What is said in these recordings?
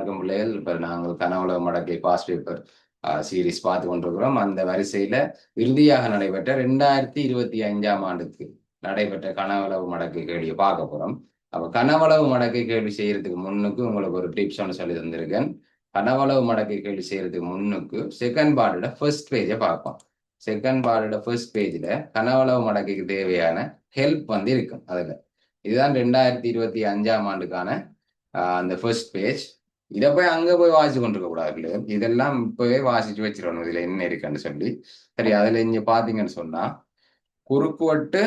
வணக்கம் பிள்ளைகள். இப்ப நாங்கள் கனவுல மடக்கை பாஸ்ட் பேப்பர் சீரீஸ் பார்த்து கொண்டிருக்கிறோம். அந்த வரிசையில இறுதியாக நடைபெற்ற 2025ஆம் ஆண்டுக்கு நடைபெற்ற கனவளவு மடக்கை கேள்வியை பார்க்க போறோம். அப்ப கனவளவு மடக்கை கேள்வி செய்யறதுக்கு முன்னுக்கு உங்களுக்கு ஒரு டிப்ஸ் ஒன்று சொல்லி தந்திருக்கேன். கனவளவு மடக்கை கேள்வி செய்யறதுக்கு முன்னுக்கு செகண்ட் பார்டோட ஃபர்ஸ்ட் பேஜை பார்ப்போம். செகண்ட் பார்டோட ஃபர்ஸ்ட் பேஜ்ல கனவளவு மடக்கைக்கு தேவையான ஹெல்ப் வந்து இருக்கும். அதுல இதுதான் 2025ஆம் ஆண்டுக்கான அந்த ஃபர்ஸ்ட் பேஜ். இதை போய் அங்க போய் வாசிச்சு கொண்டிருக்க கூடாது. இதெல்லாம் இப்பவே வாசிச்சு வச்சிடணும் இதுல என்ன இருக்குன்னு சொல்லி. சரி, அதுல இங்க பாத்தீங்கன்னு சொன்னா குறுக்குவட்டு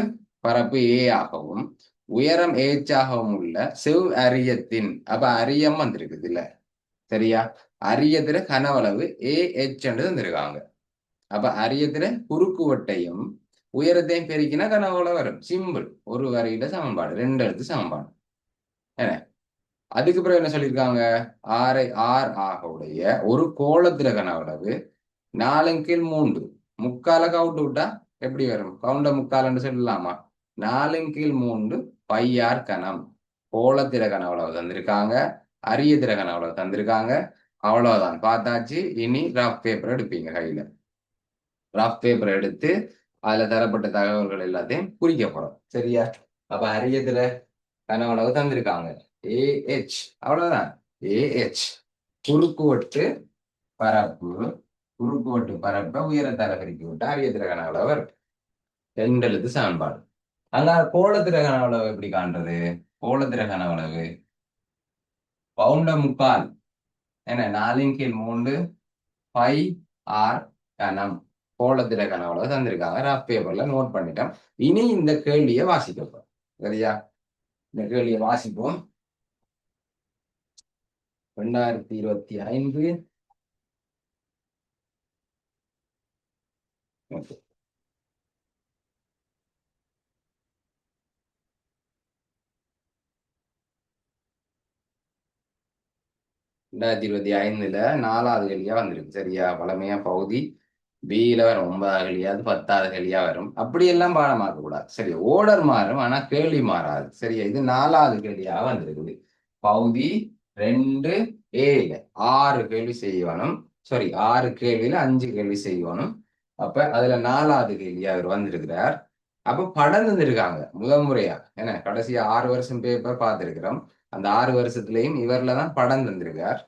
பரப்பு ஏ ஆகவும் உயரம் ஏச்சாகவும் உள்ள செவ் அரியத்தின் அப்ப அரியம் வந்திருக்குது இல்ல, சரியா? அரியத்துல கனவளவு ஏஹ் தந்திருக்காங்க. அப்ப அரியத்துல குறுக்குவட்டையும் உயரத்தையும் பெருக்கினா கனவளவு வரும். சிம்பிள். ஒரு வரையில சமன்பாடு, ரெண்டு எழுத்து சமன்பாடு. என்ன அதுக்கு பிறகு என்ன சொல்லியிருக்காங்க? ஆர் ஆக உடைய ஒரு கோலத்தில கனவளவு 4/3 முக்கால கவுண்ட் விட்டா எப்படி வரும்? கவுண்ட முக்கால்னு சொல்லலாமா? 4/3 πr கணம். கோலத்தில கனவளவு தந்திருக்காங்க, அரியத்தில கனவளவு தந்திருக்காங்க. அவ்வளவுதான், பார்த்தாச்சு. இனி ரஃப் பேப்பர் எடுப்பீங்க கையில. ரஃப் பேப்பர் எடுத்து அதுல தரப்பட்ட தகவல்கள் எல்லாத்தையும் குறிக்க போறோம், சரியா? அப்ப அரியத்தில கனவளவு தந்திருக்காங்க ஏஹ், அவ்வளவுதான். ஏஹ் குறுக்குவட்டு பரப்பு, குறுக்குவட்டு பரப்ப உயரத்தால பெருக்கி விட்டு அரியத்திர கனவளவு வரும். ரெண்டு எழுத்து சமன்பாடு. அங்க கோலத்திர கனவளவு எப்படி காண்றது? கோலத்திர கனவளவு பவுண்ட முக்கால் என்ன 4/3 πr கணம். கோலத்திர கனவளவு தந்திருக்காங்க. ரஃப் பேப்பர்ல நோட் பண்ணிட்டோம். இனி இந்த கேள்வியை வாசிக்கப்போம், சரியா? இந்த கேள்வியை வாசிப்போம். 2025 2025 4வது கேள்வியா வந்திருக்கு, சரியா? பழமையா பகுதி பியில வரும் 9வது கேள்வியாது 10வது கேள்வியா வரும். அப்படியெல்லாம் பாடமாக்க கூடாது, சரி? ஓர்டர் மாறும், ஆனா கேள்வி மாறாது, சரியா? இது 4வது கேள்வியா வந்திருக்குது. பகுதி 2A 6 கேள்வி செய்யணும். சாரி, 6 கேள்வியில 5 கேள்வி செய்யணும். அப்ப அதுல 4வது கேள்வியா அவர் வந்திருக்கிறார். அப்ப படம் தந்திருக்காங்க முதன்முறையா. ஏன்னா கடைசியா 6 வருஷம் பேப்பர் பார்த்திருக்கிறோம். அந்த 6 வருஷத்துலயும் இவர்ல தான் படம் தந்திருக்கார்.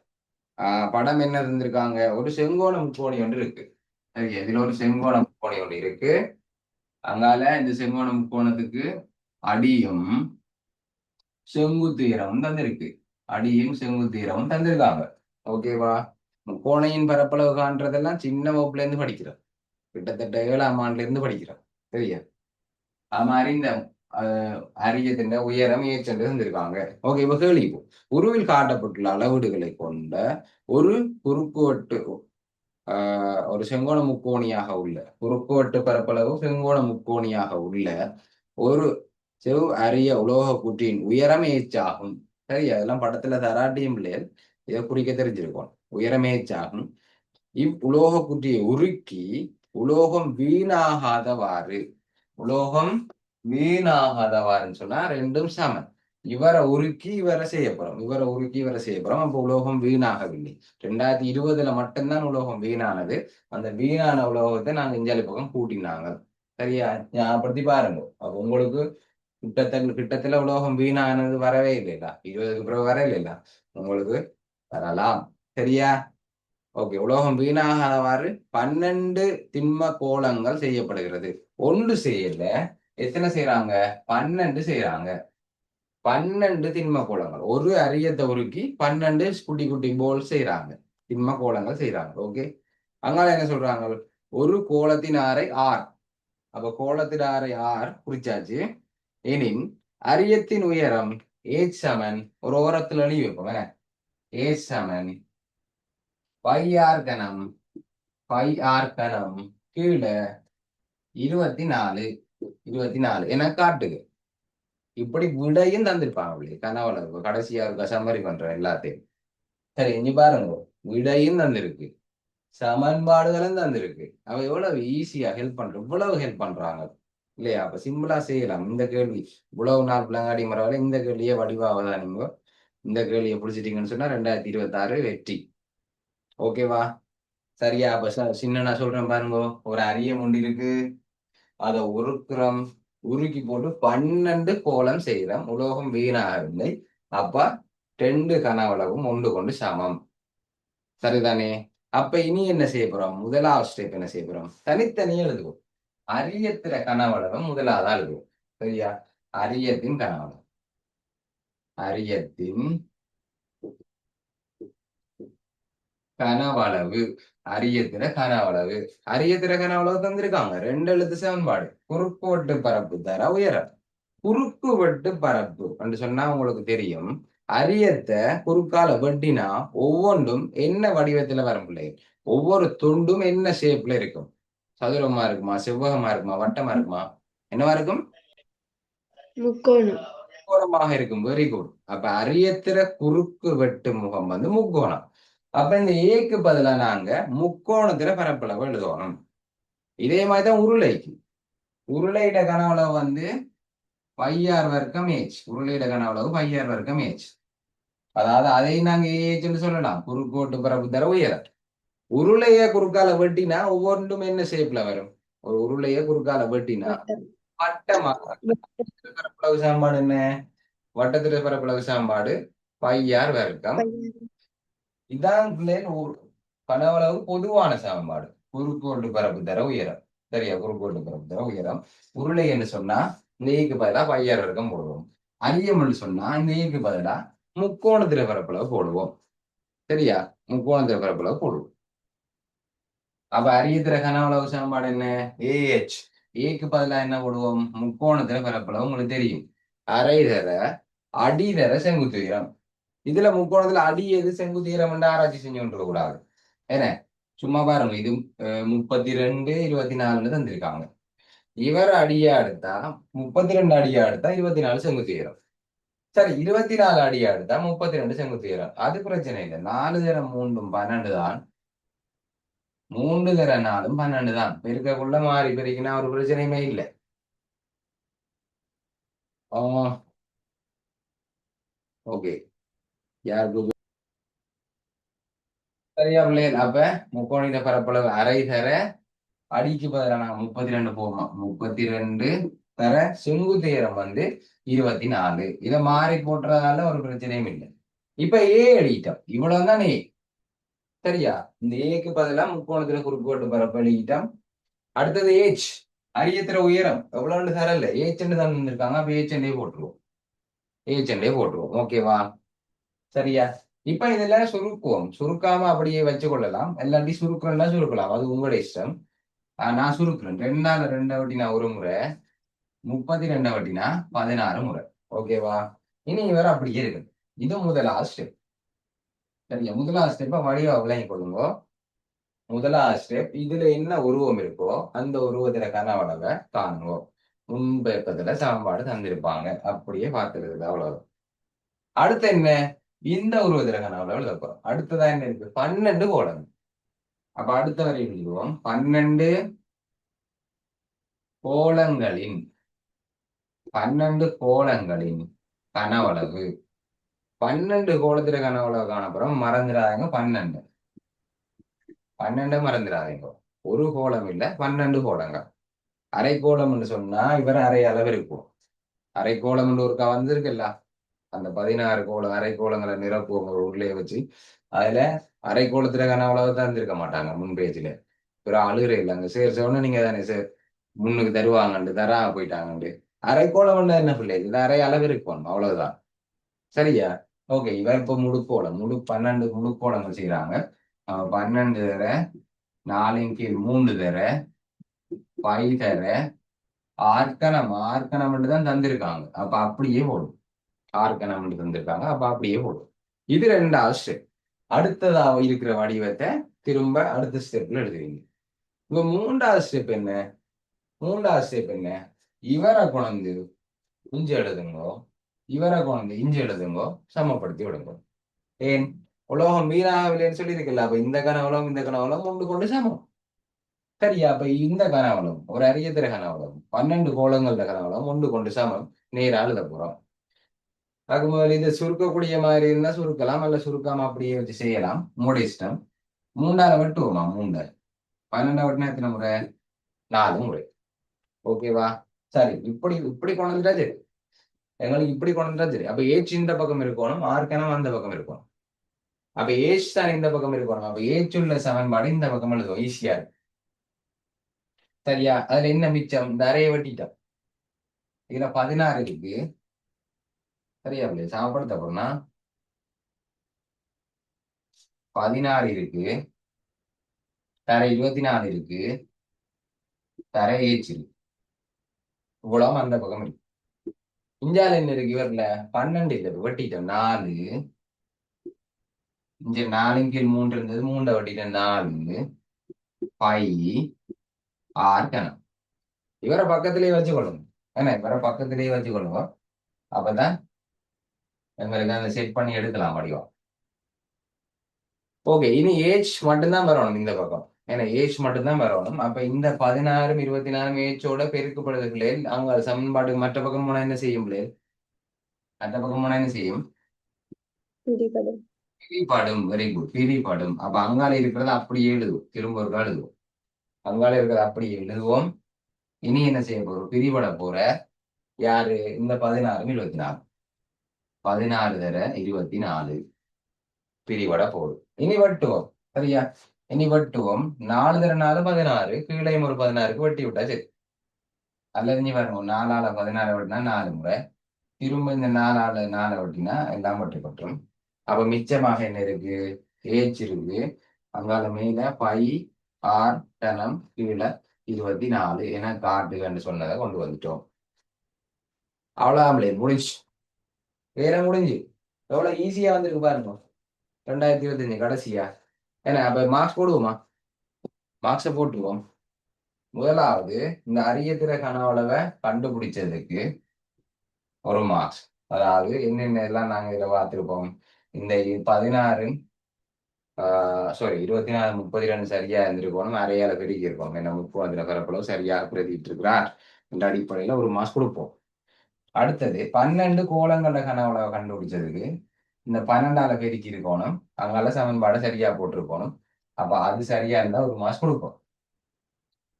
படம் என்ன தந்திருக்காங்க? ஒரு செங்கோண முக்கோணி ஒன்று இருக்கு, சரி? இதுல ஒரு செங்கோண முக்கோணி ஒன்று இருக்கு. அங்கால இந்த செங்கோண முக்கோணத்துக்கு அடியும் செங்குத்தீரமும் தந்திருக்கு. அடியும் செங்குத்தீரமும் தந்திருக்காங்க, ஓகேவா? முக்கோணையின் பரப்பளவு காண்றதெல்லாம் சின்ன வகுப்புல இருந்து படிக்கிறோம். கிட்டத்தட்ட 7ஆம் ஆண்டுல இருந்து படிக்கிறோம், சரியா? அது மாதிரி இந்த அரியத்தின் உயரம் ஏற்றென்று தந்திருக்காங்க. ஓகே, இப்ப கேள்வி. உருவில் காட்டப்பட்டுள்ள அளவீடுகளை கொண்ட ஒரு குறுக்குவட்டு ஒரு செங்கோண முக்கோணியாக உள்ள குறுக்குவட்டு பரப்பளவு செங்கோண முக்கோணியாக உள்ள ஒரு செவ் அரிய உலோக குற்றின் உயரம் ஏச்சாகும். சரி, அதெல்லாம் படத்துல தராட்டியும் பிள்ளைகள் இதை குறிக்க தெரிஞ்சிருக்கோம். உயரம் ஏச்சாகும். உலோக குற்றியை உருக்கி உலோகம் வீணாகாதவாறு, உலோகம் வீணாகாதவாறுன்னு சொன்னா ரெண்டும் சமன். இவரை உருக்கி இவரை செய்யப்படும், இவரை உருக்கி இவரை செய்யப்படும். அப்போ உலோகம் வீணாகவில்லை. 2020 மட்டும்தான் உலோகம் வீணானது. அந்த வீணான உலோகத்தை நாங்க இஞ்சாலி பக்கம் கூட்டினாங்க, சரியா? ஞாபகப்படுத்தி பாருங்க. அப்ப உங்களுக்கு கிட்டத்தட்ட உலோகம் வீணானது வரவே இல்லைல்ல, 20க்கு பிறகு வர இல்லைல்ல, உங்களுக்கு வரலாம், சரியா? ஓகே, உலோகம் வீணாகாதவாறு 12 திண்ம கோலங்கள் செய்யப்படுகிறது. ஒன்று செய்யல, எத்தனை செய்யறாங்க? 12 செய்யறாங்க. 12 திண்ம கோலங்கள், ஒரு அரியத்தை உருக்கி 12 குட்டி குட்டி போல் செய்யறாங்க, திண்ம கோலங்கள் செய்யறாங்க. ஓகே, அங்கால என்ன சொல்றாங்க? ஒரு கோலத்தின் ஆரை ஆர். அப்ப கோலத்தின் ஆரை ஆர் குறிச்சாச்சு. எனின் அரியத்தின் உயரம் ஏச் சமன், ஒரு ஓரத்தில் எழுதி வைப்போம், ஏச் சமன் πr கணம், πr கணம் கீழே 24 என காட்டுது. இப்படி விடையும் தந்திருப்பாங்க அப்படி கனவுல. கடைசியா இருக்க சம்மரி பண்ற எல்லாத்தையும், சரி? இங்க பாருங்க, விடையும் தந்திருக்கு, சமன்பாடுகளும் தந்திருக்கு. அவ எவ்வளவு ஈஸியா ஹெல்ப் பண்ற, இவ்வளவு ஹெல்ப் பண்றாங்க இல்லையா? அப்ப சிம்பிளா செய்யலாம் இந்த கேள்வி. இவ்வளவு நாள் பிள்ளைங்காடி மரவால இந்த கேள்வியே வடிவாவதா நீங்க இந்த கேள்வியை பிடிச்சிட்டீங்கன்னு சொன்னா 2026 வெற்றி. ஓகேவா? சரியா? அப்ப சின்ன நான் சொல்றேன் பாருங்க. ஒரு அரியம் ஒன்று இருக்கு, அதை உருக்குறோம், உருக்கி போட்டு 12 கோலம் செய்யறோம், உலோகம் வீணாகவில்லை. அப்ப 2 கனவளவும் ஒன்று கொண்டு சமம். சரிதானே? அப்ப இனி என்ன செய்ய போறோம்? முதலாவது ஸ்டெப் என்ன செய்ய போறோம்? தனித்தனியே எழுதுவோம். அரியத்திர கனவளவும் முதலாவதா எழுதுவோம். சரியா? அரியத்தின் கனவளவு, அரியத்தின் கனவளவு, அரியத்திர கனவளவு. அரியத்திர கனவளவு தந்திருக்காங்க. 2 எழுத்து சமன்பாடு. குறுக்குவெட்டு பரப்பு தர உயரம். குறுக்கு வெட்டு பரப்பு என்று சொன்னா உங்களுக்கு தெரியும். அரியத்தை குறுக்கால வெட்டினா ஒவ்வொன்றும் என்ன வடிவத்துல வரும் பிள்ளைகள்? ஒவ்வொரு துண்டும் என்ன ஷேப்ல இருக்கும்? சதுரமா இருக்குமா, செவ்வகமா இருக்குமா, வட்டமா இருக்குமா? என்னவா இருக்கும்? முக்கோணம். முக்கோணமாக இருக்கும். Very good. அப்ப அரியத்திர குறுக்கு வெட்டு முகம் வந்து முக்கோணம். அப்ப இந்த ஏக்கு பதிலா நாங்க முக்கோணத்தில பரப்பளவு எழுதணும். இதே மாதிரிதான் உருளைக்கு. உருளையிட கனவளவு வந்து பையார் வர்க்கம் ஏச். உருளையிட கனவளவு பையார் வர்க்கம் ஏச். அதாவது அதை நாங்க ஏச்சுன்னு சொல்லலாம். குறுக்கோட்டு பரப்பு தர உயரம். உருளைய குறுக்கால வெட்டினா ஒவ்வொன்றும் என்ன ஷேப்ல வரும்? ஒரு உருளைய குறுக்கால வெட்டினா வட்டமாக. பரப்பளவு சமன்பாடு என்ன? வட்டத்தில பரப்பளவு சமன்பாடு பையார் வர்க்கம். இதான் கனவளவு பொதுவான சமன்பாடு. குறுக்கோட்டு பரப்பு தர உயரம். சரியா? குறுக்கோட்டு பரப்பு தர உயரம். உருளை என்று சொன்னா இந்த ஏக்கு பதிலா பையார் வர்க்கம் போடுவோம். அரியம் என்று சொன்னா இந்த ஏக்கு பதிலா முக்கோணத்திர பரப்பளவு போடுவோம். சரியா? முக்கோணத்திர பரப்பளவு போடுவோம். அப்ப அரியத்திர கனவளவு சமன்பாடு என்ன? ஏஹெச். ஏக்கு பதிலா என்ன போடுவோம்? முக்கோணத்திர பரப்பளவு உங்களுக்கு தெரியும். அரைதர அடிதர செங்குத்து உயரம். இதுல முக்கோணத்துல அடி எது செங்குத்து உயரம் என்று ஆராய்ச்சி செஞ்சு கொண்டு கூடாது. என்ன? சும்மா பாருங்க. இது 32, 24 தந்திருக்காங்க. இவர் அடியா எடுத்தா 32 அடியா எடுத்தா 24 செங்குத்து உயரம். சரி, 24 அடியா எடுத்தா 32 செங்குத்து உயரம். அது பிரச்சனை இல்லை. 4 தரம் 3 12 தான். 3 தர 4 12 தான். பெருக்கக்குள்ள மாறி பெருக்கினா ஒரு பிரச்சனையுமே இல்லை. ஓகே. யாருக்கு சரியா பிள்ளைகள்? அப்ப முக்கோணிட பரப்பளவு அரை தர அடிக்கு பதிலாக நாங்க 32 போவோமா? 32 தர செங்குத்து உயரம் வந்து 24. இதை மாறி போட்டுறதால ஒரு பிரச்சனையும் இல்லை. இப்ப ஏ எழுதிட்டோம். இவ்வளவுதான் ஏ. சரியா? இந்த ஏக்கு பதிலாக முக்கோணத்துல குறுக்கோட்டு பரப்பு எழுதிட்டோம். அடுத்தது ஏச். அரியத்திர உயரம் எவ்வளவுன்னு தரல, ஏச்செண்டு தான் இருந்திருக்காங்க. அப்ப ஏச்செண்டே போட்டுருவோம். ஏச்செண்டே போட்டுருவோம். ஓகேவா? சரியா? இப்ப இதெல்லாம் சுருக்குவோம். சுருக்காம அப்படியே வச்சு கொள்ளலாம், இல்லாட்டி சுருக்கணும்னா சுருக்கலாம். அது உங்களோட இஷ்டம். நான் சுருக்குறேன். 2 2 வட்டினா ஒரு முறை, 32 வட்டினா 16 முறை. ஓகேவா? இனி இவர் அப்படியே இருக்கு. இது முதலாவது ஸ்டெப். சரியா? முதலாவது ஸ்டெப்பை வடிவா விளங்கி கொள்ளுங்க. முதலாவது ஸ்டெப், இதுல என்ன உருவம் இருக்கோ அந்த உருவத்துல கனவளவை காணுங்க. முன்பக்கத்துல சமன்பாடு தந்திருப்பாங்க, அப்படியே பார்த்துருக்குது. அவ்வளவு. அடுத்து என்ன? இந்த உருவத்துல கனவளவு எழுத போறோம். அடுத்ததா என்ன இருக்கு? 12 கோலங்கள். அப்ப அடுத்த வரை எழுதுவோம். 12 கோலங்களின் 12 கோலங்களின் கனவளவு. 12 கோலத்துல கனவளவு காணப்படும். மறந்துடாதீங்க 12. 12 மறந்துடாதீங்க. ஒரு கோலம் இல்ல, 12 கோலங்கள். அரை கோலம் என்று சொன்னா இவர் அரை அளவு இருக்கும். அரை கோலம் என்று ஒருக்கா வந்திருக்குல்ல, அந்த 16 கோலம் அரை கோலங்களை நிரப்புவங்க உள்ளே வச்சு. அதுல அரை கோலத்துல கனவளவு தந்திருக்க மாட்டாங்க முன் பேஜ்ல. ஒரு அழுகிற இல்லைங்க. சரி சொன்ன நீங்க தானே சார் முன்னுக்கு தருவாங்கண்டு தராம போயிட்டாங்கண்டு. அரை கோலம் என்ன பிள்ளை? இது அரை அளவு இருக்கும், அவ்வளவுதான். சரியா? ஓகே. இவன் இப்ப முழுக்கோளம் 12 முழுக்கோளங்கள் செய்யறாங்க. 12 தர 4/3 தர பை தர ஆர்கணம் ஆர்கணம் தான் தந்திருக்காங்க. அப்ப அப்படியே போடும். ஆர்கணம் தந்திருக்காங்க. அப்ப அப்படியே போடும். இது 2வது ஸ்டெப். அடுத்ததா இருக்கிற வடிவத்தை திரும்ப அடுத்த ஸ்டெப்ல எழுதுவீங்க. இப்ப 3வது ஸ்டெப் என்ன? 3வது ஸ்டெப் என்ன? இவரை கொண்டு இஞ்சி எழுதுங்கோ, இவரை கொண்டு இஞ்சி எழுதுங்கோ, சமப்படுத்தி விடுங்க. ஏன்? உலோகம் வீணாகவில்லைன்னு சொல்லி இருக்குல்ல. அப்ப இந்த கனவளம் இந்த கனவளம் ஒன்று கொண்டு சமம். சரியா? அப்ப இந்த கனவளம் ஒரு அரியத்திர கனவளம் 12 கோலங்கள்ல கனவளம் ஒன்று கொண்டு சமம். நேரா எழுத போறோம். அதுக்கு முதல்ல இதை சுருக்கக்கூடிய மாதிரி இருந்தா சுருக்கலாம், அல்ல சுருக்காம அப்படியே வச்சு செய்யலாம். மூட இஷ்டம். மூண்டால வெட்டுவோமா? மூண்டை 12 வெட்டினா எத்தனை முறை? 4 முறை. ஓகேவா? சரி, இப்படி இப்படி கொண்டு வந்துட்டா சரி. எங்களுக்கு இப்படி கொண்டு வந்துட்டா சரி. அப்ப ஏச் இந்த பக்கம் இருக்கணும், ஆர்கனம் அந்த பக்கம் இருக்கணும். அப்ப ஏச் தான் இந்த பக்கம் இருக்கணும். அப்ப ஏச் உள்ள சமன்பாடு இந்த பக்கம் எழுதுவோம், ஈஸியா இருக்கு. சரியா? அதுல என்ன மிச்சம்? இந்த அறையை வெட்டிட்டோம். இதுல 16 இருக்கு. சரியா பிள்ளை? சாப்பிடுத்த போறோம்னா 16 இருக்கு, தரை 24 இருக்கு, தரை ஏச் இருக்கு. இவ்வளவு அந்த பக்கம் இருக்கு. இந்தியால என்ன இருக்கு? இவர்ல 12 இல்லை, வெட்டிட்டோம் 4. இங்க 4 கீழ் 3 இருந்தது, 3 வெட்டிட்டோம் 4 பை ஆர் கணம். இவரை பக்கத்திலேயே வச்சுக்கொள்ளுங்க. என்ன, இவரை பக்கத்திலேயே வச்சுக்கொள்ளுங்க. அப்பதான் எங்களுக்கு அந்த செட் பண்ணி எடுக்கலாம் வடிவம். ஓகே, இனி ஏஜ் மட்டும்தான் வரணும் இந்த பக்கம். ஏன்னா ஏஜ் மட்டும்தான் வரணும். அப்ப இந்த 16 24 ஏஜோட பெருக்கப்படுது பிள்ளைகள். அவங்க சமன்பாடு மற்ற பக்கம் போனா என்ன செய்யும் பிள்ளைகள்? மற்ற பக்கம் போனா என்ன செய்யும்? பிரிபடும். பிரிபடும். வெரி குட், பிரிபடும். அப்ப அங்கால இருக்கிறத அப்படியே எழுதுவோம், திரும்ப ஒரு எழுதுவோம். அங்கால இருக்கிறத அப்படியே எழுதுவோம். இனி என்ன செய்ய போறோம்? பிரிபட போற யாரு? இந்த 16 24. 16 தர 24 பிரிபட போகுது. இனி வெட்டுவோம். சரியா? இனி வெட்டுவோம். 4 தர 4 16, கீழே ஒரு 16க்கு வெட்டி விட்டா சரி. அல்லது நீ வரணும், 4ஆல 16 வெட்டினா 4 முறை, திரும்ப இந்த 4ஆல 4 வெட்டினா எல்லாம் வெட்டப்பட்டுரும். அப்ப மிச்சமாக என்ன இருக்கு? ஏச் இருக்கு. அங்கால மேல பை ஆர் டனம் கீழே 24 என காட்டுகன்னு சொன்னதை கொண்டு வந்துட்டோம். அவ்வளவுதான், முடிஞ்சு. வேற முடிஞ்சு. எவ்வளவு ஈஸியா வந்திருக்கு பாருங்க. 2025 கடைசியா. ஏன்னா அப்ப மார்க்ஸ் போடுவோமா? மார்க்ஸை போட்டுருவோம். முதலாவது, இந்த அரியத்திர கனவளவை கண்டுபிடிச்சதுக்கு ஒரு மார்க்ஸ். அதாவது என்னென்ன எல்லாம் நாங்க இதில் பார்த்துருப்போம். இந்த 16 சாரி 24 32 சரியா இருந்திருக்கணும், அரையால பெருகி இருக்கணும். என்ன 30 பரப்பளவு சரியாக பிரதிட்டு இருக்கிறார் என்ற அடிப்படையில ஒரு மார்க்ஸ் கொடுப்போம். அடுத்தது 12 கோலங்கள கனவளவை கண்டுபிடிச்சதுக்கு இந்த 12ஆல பெருக்கி இருக்கணும், அங்கால சமன்பாடு சரியா போட்டிருக்கணும். அப்ப அது சரியா இருந்தா ஒரு மார்க்ஸ் கொடுப்போம்.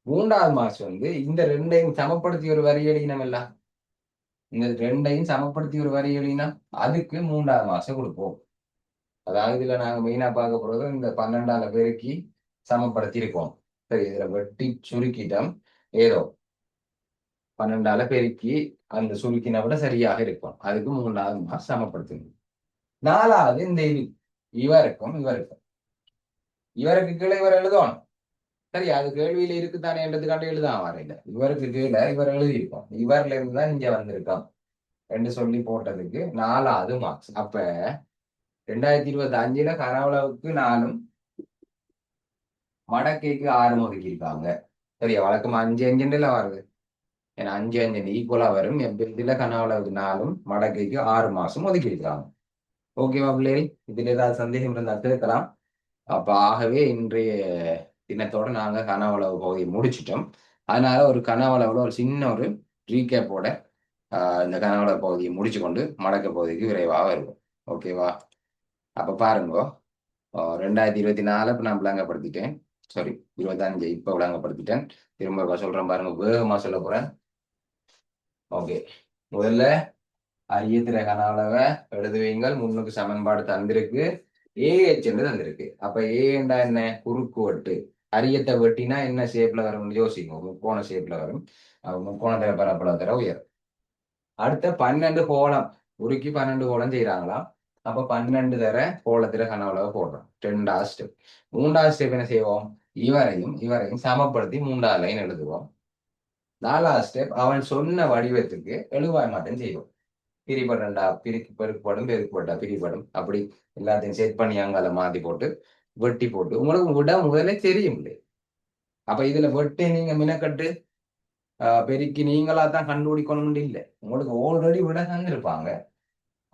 3வது மார்க்ஸ் இந்த ரெண்டையும் சமப்படுத்தி ஒரு வரி எழுதினோம் எல்லாம். இந்த ரெண்டையும் சமப்படுத்தி ஒரு வரி எழுதினா அதுக்கு 3வது மார்க்ஸ் கொடுப்போம். அதாவது இதுல நாங்க மெயினா பார்க்க போறது இந்த 12ஆல பெருக்கி சமப்படுத்தி இருக்கோம். சரி, இதுல வெட்டி சுருக்கிட்டோம். ஏதோ 12ஆல பெருக்கி அந்த சுருக்கினை விட சரியாக இருக்கும். அதுக்கு 3வது மார்க்ஸ் சமப்படுத்தணும். 4வது இந்த இது இவருக்கும் இவருக்கும் இவருக்கு கீழே இவர் எழுதணும். சரி, அது கேள்வியில இருக்குதானே என்றதுக்காண்டி எழுதாம வரையில. இவருக்கு கீழே இவர் எழுதியிருக்கோம், இவர்ல இருந்து தான் இங்க வந்திருக்கோம் என்று சொல்லி போட்டதுக்கு 4வது மார்க்ஸ். அப்ப 2025 கனவளவுக்கு 4 மடக்கைக்கு 6 ஒதுக்கியிருக்காங்க. சரியா? வழக்கமா 5 5 வருது. ஏன்னா 5 5 ஈக்குவலா வரும். இதுல கனவளவுக்கு 4 மடக்கைக்கு 6 மாசம் ஒதுக்கியிருக்காங்க. ஓகேவா பிள்ளைகள்? இதுல ஏதாவது சந்தேகம் இருந்தால் கேட்கலாம். அப்ப ஆகவே இன்றைய தினத்தோட நாங்க கனவளவு பகுதியை முடிச்சிட்டோம். அதனால ஒரு கனவளவுல ஒரு சின்ன ஒரு ரீகேப்போட இந்த கனவளவு பகுதியை முடிச்சு கொண்டு மடக்க பகுதிக்கு விரைவாக இருக்கும். ஓகேவா? அப்ப பாருங்க, 2024 இப்ப நான் விளங்கப்படுத்திட்டேன். சாரி, 25 இப்ப விளங்கப்படுத்திட்டேன். திரும்ப சொல்றேன் பாருங்க, வேகமா சொல்ல போறேன். ஓகே, முதல்ல அரியத்திர கனவளவை எழுதுவீங்கள். முன்னுக்கு சமன்பாடு தந்திருக்கு, ஏஹெச் என்று தந்திருக்கு. அப்ப ஏண்டா என்ன? குறுக்கு வெட்டு. அரியத்தை வெட்டினா என்ன ஷேப்ல வரும்னு யோசிக்கும். முக்கோண ஷேப்ல வரும். முக்கோண பரப்பளவு தர உயர். அடுத்த 12 கோலம் உருக்கி 12 கோலம் செய்யறாங்களாம். அப்ப 12 தர கோலத்திர கனவளவு போடுறோம். 2வது ஸ்டெப். 3வது ஸ்டெப் என்ன செய்வோம்? இவரையும் இவரையும் சமப்படுத்தி 3வது லைன் எழுதுவோம். 4வது ஸ்டெப் அவன் சொன்ன வடிவத்துக்கு எழுவாய் மாற்றம் செய்வோம். பிரிபடண்டா பெருக்கப்படும், பெருக்கப்பட்டா பிரிபடும். அப்படி எல்லாத்தையும் செட் பண்ணி அங்கால மாத்தி போட்டு வெட்டி போட்டு உங்களுக்கு விட முதல்ல தெரியும். அப்ப இதுல வெட்டி நீங்க மினக்கட்டு பெருக்கி நீங்களா தான் கண்டுபிடிக்கணும்னு இல்லை, உங்களுக்கு ஆல்ரெடி விட தந்திருப்பாங்க.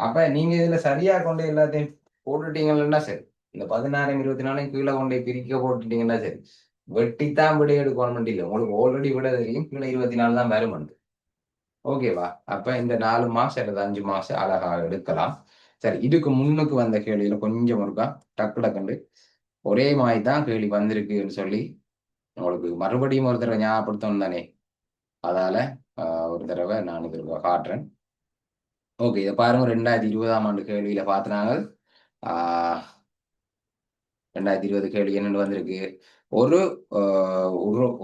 அப்ப நீங்க இதுல சரியா கொண்டு எல்லாத்தையும் போட்டுட்டீங்கன்னா சரி. இந்த 16 24 கீழே கொண்டே பிரிக்க போட்டுட்டீங்கன்னா சரி. வெட்டித்தான் விட எடுக்கணும் இல்லை, உங்களுக்கு ஆல்ரெடி விட தெரியும். கீழே 24 தான் வரும். ஓகேவா? அப்ப இந்த 4 மாசம் அல்லது 5 மாசம் அழகா எடுக்கலாம். சரி, இதுக்கு முன்னுக்கு வந்த கேள்வியில கொஞ்சம் இருக்கா டக்கு டக்குண்டு ஒரே மாதிரி தான் கேள்வி வந்திருக்குன்னு சொல்லி உங்களுக்கு மறுபடியும் ஒரு தடவை ஞாபகப்படுத்தணும் தானே. அதால ஒரு தடவை நான் இது காட்டுறேன். ஓகே, இதை பாருங்க. 2020ஆம் ஆண்டு கேள்வியில பார்த்துனாங்க. ஆஹ் 2020 கேள்வி என்னன்னு வந்திருக்கு. ஒரு